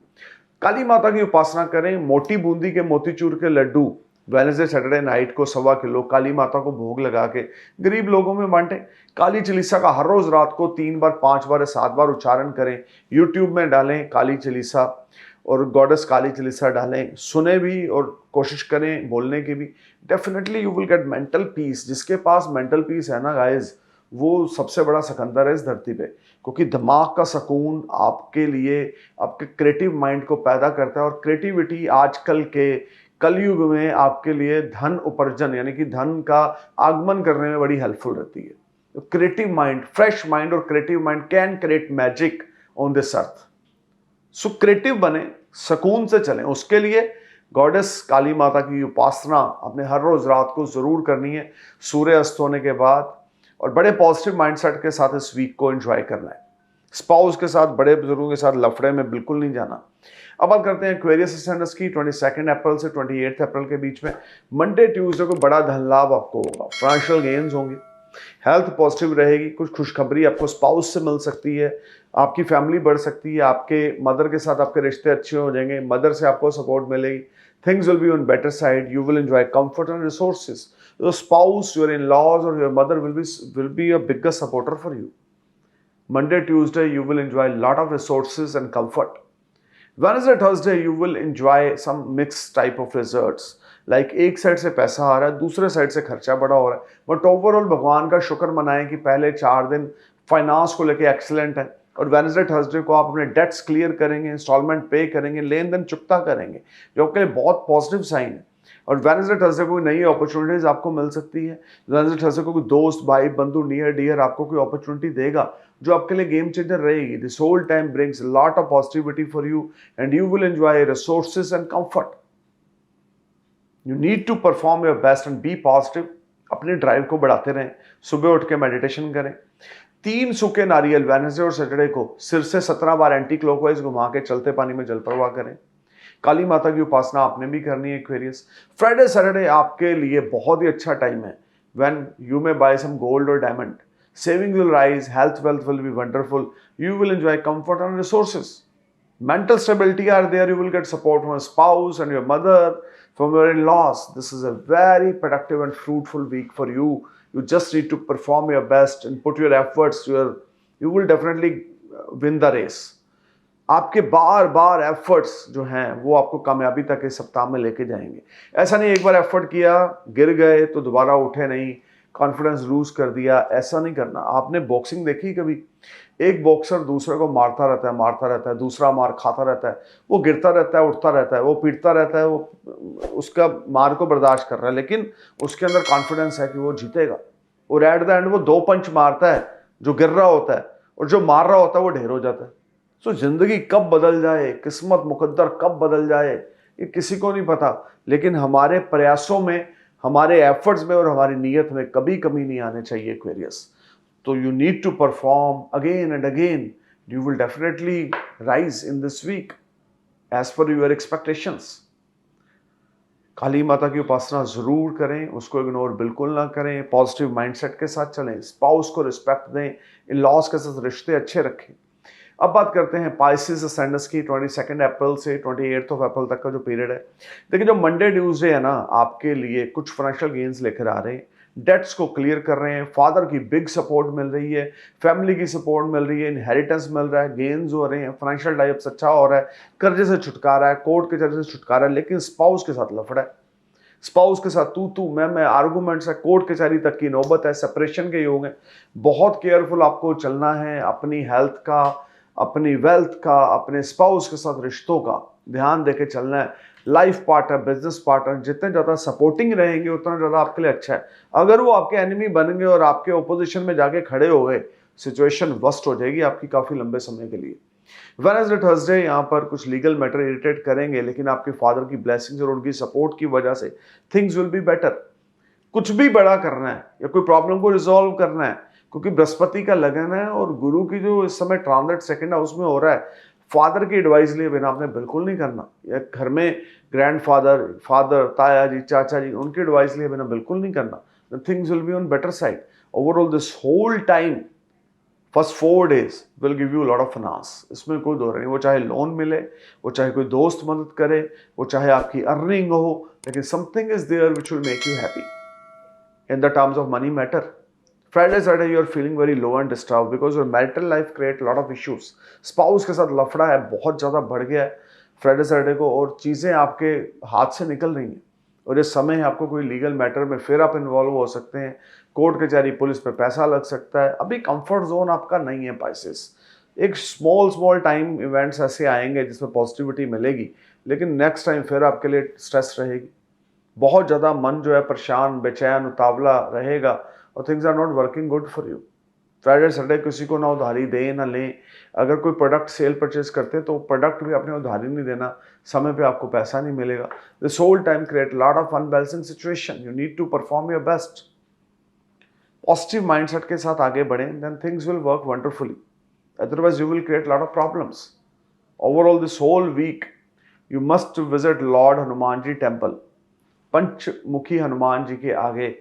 Kali Mata की उपासना करें, मोटी बूंदी के मोतीचूर के लड्डू वेडनेसडे सैटरडे नाइट को 1.25 किलो काली माता को भोग लगा के गरीब लोगों में बांटें। काली चालीसा का हर रोज रात को 3 बार 5 बार या 7 बार उच्चारण करें। यूट्यूब में डालें काली चालीसा और गॉडेस काली चालीसा डालें, सुने भी और कोशिश करें बोलने की भी। Definitely you will get mental peace. जिसके पास मेंटल पीस है ना गाइज, वो सबसे बड़ा सिकंदर है इस धरती पे, क्योंकि दिमाग का सुकून आपके लिए आपके क्रिएटिव माइंड को पैदा करता है। और क्रिएटिविटी आजकल के कलयुग में आपके लिए धन उपार्जन यानी कि धन का आगमन करने में बड़ी हेल्पफुल रहती है। क्रिएटिव माइंड, फ्रेश माइंड और creative mind can create magic on this earth. So creative बने, सुकून से चलें। उसके लिए गॉडेस काली माता की उपासना आपने हर रोज रात को जरूर करनी है सूर्य अस्त होने के बाद, और बड़े पॉजिटिव माइंडसेट के साथ इस वीक को एंजॉय करना है। स्पाउस के साथ, बड़े बुजुर्गों के साथ लफड़े में बिल्कुल नहीं जाना। अब बात करते हैं एक्वेरियस असेंडेंट्स की। 22 अप्रैल से 28 अप्रैल के बीच में मंडे ट्यूसडे को बड़ा धन लाभ आपको होगा, फाइनेंशियल गेन्स होंगे, हेल्थ पॉजिटिव रहेगी, कुछ खुशखबरी आपको स्पाउस से मिल सकती है, आपकी फैमिली बढ़ सकती है, आपके मदर के साथ आपके रिश्ते अच्छे हो जाएंगे, मदर से आपको सपोर्ट मिलेगी, things will be on better side, you will enjoy comfort and resources. Your spouse, your in-laws और your mother will be a biggest supporter for you. Monday, Tuesday, you will enjoy a lot of resources and comfort. Wednesday, Thursday, you will enjoy some mixed type of results. Like एक साइड से पैसा आ रहा है, दूसरे साइड से खर्चा बड़ा हो रहा है, बट ओवरऑल भगवान का शुक्र मनाएं कि पहले 4 दिन फाइनेंस को लेके एक्सीलेंट है। और वेडनेसडे थर्सडे को आप अपने डेट्स क्लियर करेंगे, इंस्टॉलमेंट पे करेंगे, लेन देन चुकता करेंगे, जो आपके लिए बहुत पॉजिटिव साइन है। और वेडनेसडे थर्सडे को नई अपॉर्चुनिटीज आपको मिल सकती है। वेडनेसडे थर्सडे को कोई दोस्त, भाई, बंधु, नियर डियर आपको कोई अपॉर्चुनिटी देगा जो आपके लिए गेम चेंजर रहेगी। This whole time brings lot of positivity for you and you will enjoy resources and comfort. You need to perform your best and be positive. अपने ड्राइव को बढ़ाते रहें, सुबह उठ के मेडिटेशन करें। 3 सूखे नारियल वेडनेसडे और सैटरडे को सिर से 17 बार एंटी क्लॉकवाइज घुमा के चलते पानी में जल प्रवाह करें। काली माता की उपासना आपने भी करनी है एक्वेरियस। फ्राइडे सैटरडे आपके लिए बहुत ही अच्छा टाइम है, when you may buy some gold और diamond. Savings will rise, health wealth will be wonderful, you will enjoy comfort and resources. Mental stability are there, you will get support from a spouse and your mother, from your in-laws. This is a very productive and fruitful week for you. You just need to perform your best and put your efforts, you will definitely win the race. आपके बार बार एफर्ट्स जो हैं वो आपको कामयाबी तक इस सप्ताह में लेके जाएंगे। ऐसा नहीं एक बार एफर्ट किया, गिर गए तो दोबारा उठे नहीं, कॉन्फिडेंस लूज कर दिया, ऐसा नहीं करना। आपने बॉक्सिंग देखी कभी? एक बॉक्सर दूसरे को मारता रहता है, दूसरा मार खाता रहता है, वो गिरता रहता है, उठता रहता है, वो पीटता रहता है, वो उसका मार को बर्दाश्त कर रहा है, लेकिन उसके अंदर कॉन्फिडेंस है कि वो जीतेगा। और एट द एंड वो 2 पंच मारता है, जो गिर रहा होता है और जो मार रहा होता है वो ढेर हो जाता है। सो जिंदगी कब बदल जाए, किस्मत मुकद्दर कब बदल जाए, ये किसी को नहीं पता, लेकिन हमारे प्रयासों में, हमारे एफर्ट्स में और हमारी नीयत में कभी कमी नहीं आने चाहिए एक्वेरियस। तो you need to perform again and again, you will definitely rise in this week as per your expectations. Kali Mata की उपासना जरूर करें, उसको इग्नोर बिल्कुल ना करें, पॉजिटिव माइंडसेट के साथ चलें, स्पाउस को रिस्पेक्ट दें, इन-लॉज के साथ रिश्ते अच्छे रखें। अब बात करते हैं पाइसेस असेंडेंट्स की। 22 अप्रैल से 28 अप्रैल तक का जो पीरियड है, देखिए जो मंडे ट्यूसडे है ना, आपके लिए कुछ फाइनेंशियल गेन्स लेकर आ रहे हैं, डेट्स को क्लियर कर रहे हैं, फादर की बिग सपोर्ट मिल रही है, फैमिली की सपोर्ट मिल रही है, इनहेरिटेंस मिल रहा है, गेन्स हो रहे हैं, फाइनेंशियल टाइप्स अच्छा हो रहा है, कर्जे से छुटकारा है, कोर्ट के कर्जे से छुटकारा है, लेकिन स्पाउस के साथ लफड़ा है, स्पाउस के साथ तू मैं आर्गूमेंट्स है, कोर्ट कचहरी तक की नौबत है, सेपरेशन के योग हैं। बहुत केयरफुल आपको चलना है, अपनी हेल्थ का, अपनी वेल्थ का, अपने स्पाउस के साथ रिश्तों का ध्यान देके चलना है। लाइफ पार्टनर, बिजनेस पार्टनर जितने ज़्यादा सपोर्टिंग रहेंगे उतना ज़्यादा आपके लिए अच्छा है। अगर वो आपके एनिमी बन गए और आपके ओपोजिशन में जाके खड़े हो गए, सिचुएशन वर्स्ट हो जाएगी आपकी काफ़ी लंबे समय के लिए। वेडनेसडे थर्सडे यहाँ पर कुछ लीगल मैटर इरिटेट करेंगे, लेकिन आपके फादर की ब्लेसिंग्स और उनकी सपोर्ट की वजह से थिंग्स विल बी बेटर। कुछ भी बड़ा करना है या कोई प्रॉब्लम को रिजॉल्व करना है, क्योंकि बृहस्पति का लगन है और गुरु की जो इस समय ट्रांजिट सेकंड हाउस में हो रहा है, फादर की एडवाइस लिए बिना आपने बिल्कुल नहीं करना। या घर में ग्रैंडफादर, फादर, ताया जी, चाचा जी, उनकी एडवाइस लिए बिना बिल्कुल नहीं करना। The things will be on better side. Overall this whole time first 4 days will give you lot of finance, इसमें कोई दो नहीं। वो चाहे लोन मिले, वो चाहे कोई दोस्त मदद करे, वो चाहे आपकी अर्निंग हो, लेकिन something is there which will make you happy in the terms of money matter. Friday, Saturday, you are feeling very low and disturbed because your marital life create lot of issues. Spouse के साथ लफड़ा है, बहुत ज़्यादा बढ़ गया है फ्राइडे सैटरडे को, और चीज़ें आपके हाथ से निकल रही हैं, और ये समय है आपको कोई लीगल मैटर में फिर आप इन्वॉल्व हो सकते हैं, कोर्ट कचहरी पुलिस पे पैसा लग सकता है। अभी कंफर्ट जोन आपका नहीं है पाइसेस। एक स्मॉल टाइम इवेंट्स ऐसे आएंगे जिसमें पॉजिटिविटी मिलेगी, लेकिन नेक्स्ट टाइम फिर आपके लिए स्ट्रेस रहेगी। बहुत ज़्यादा मन जो है परेशान, बेचैन, उतावला रहेगा, और things are not working good for you. Friday Saturday किसी को ना उधारी दें ना लें। अगर कोई प्रोडक्ट सेल परचेज करते हैं तो प्रोडक्ट भी अपने उधारी नहीं देना, समय पे आपको पैसा नहीं मिलेगा। This whole time create lot of unbalancing situation, you need to perform your best. Positive mindset के साथ आगे बढ़ें, then things will work wonderfully, otherwise you will create lot of problems. Overall this whole week you must visit lord Hanuman ji temple. Panchmukhi Hanuman ji के आगे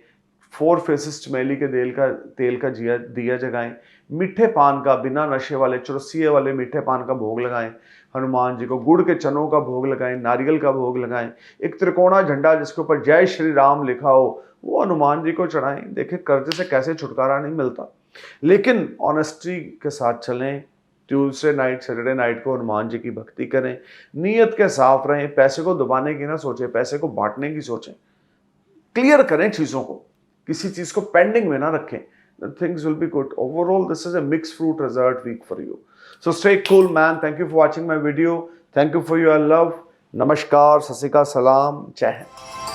4 फेसेस चमेली के तेल का दिया जगाएं, मीठे पान का, बिना नशे वाले चुरसिए वाले मीठे पान का भोग लगाएं हनुमान जी को, गुड़ के चनों का भोग लगाएं, नारियल का भोग लगाएं, एक त्रिकोणा झंडा जिसके ऊपर जय श्री राम लिखा हो वो हनुमान जी को चढ़ाएं। देखिए कर्जे से कैसे छुटकारा नहीं मिलता, लेकिन ऑनेस्टी के साथ चलें। ट्यूसडे नाइट, सैटरडे नाइट को हनुमान जी की भक्ति करें, नीयत के साफ रहें, पैसे को दबाने की ना सोचें, पैसे को बांटने की सोचें, क्लियर करें चीज़ों को, किसी चीज़ को पेंडिंग में ना रखें, things will be good. Overall, this is a mixed fruit result week for you. So stay cool, man. Thank you for watching my video. Thank you for your love. Namaskar, Sasika, Salam, Jai Hind.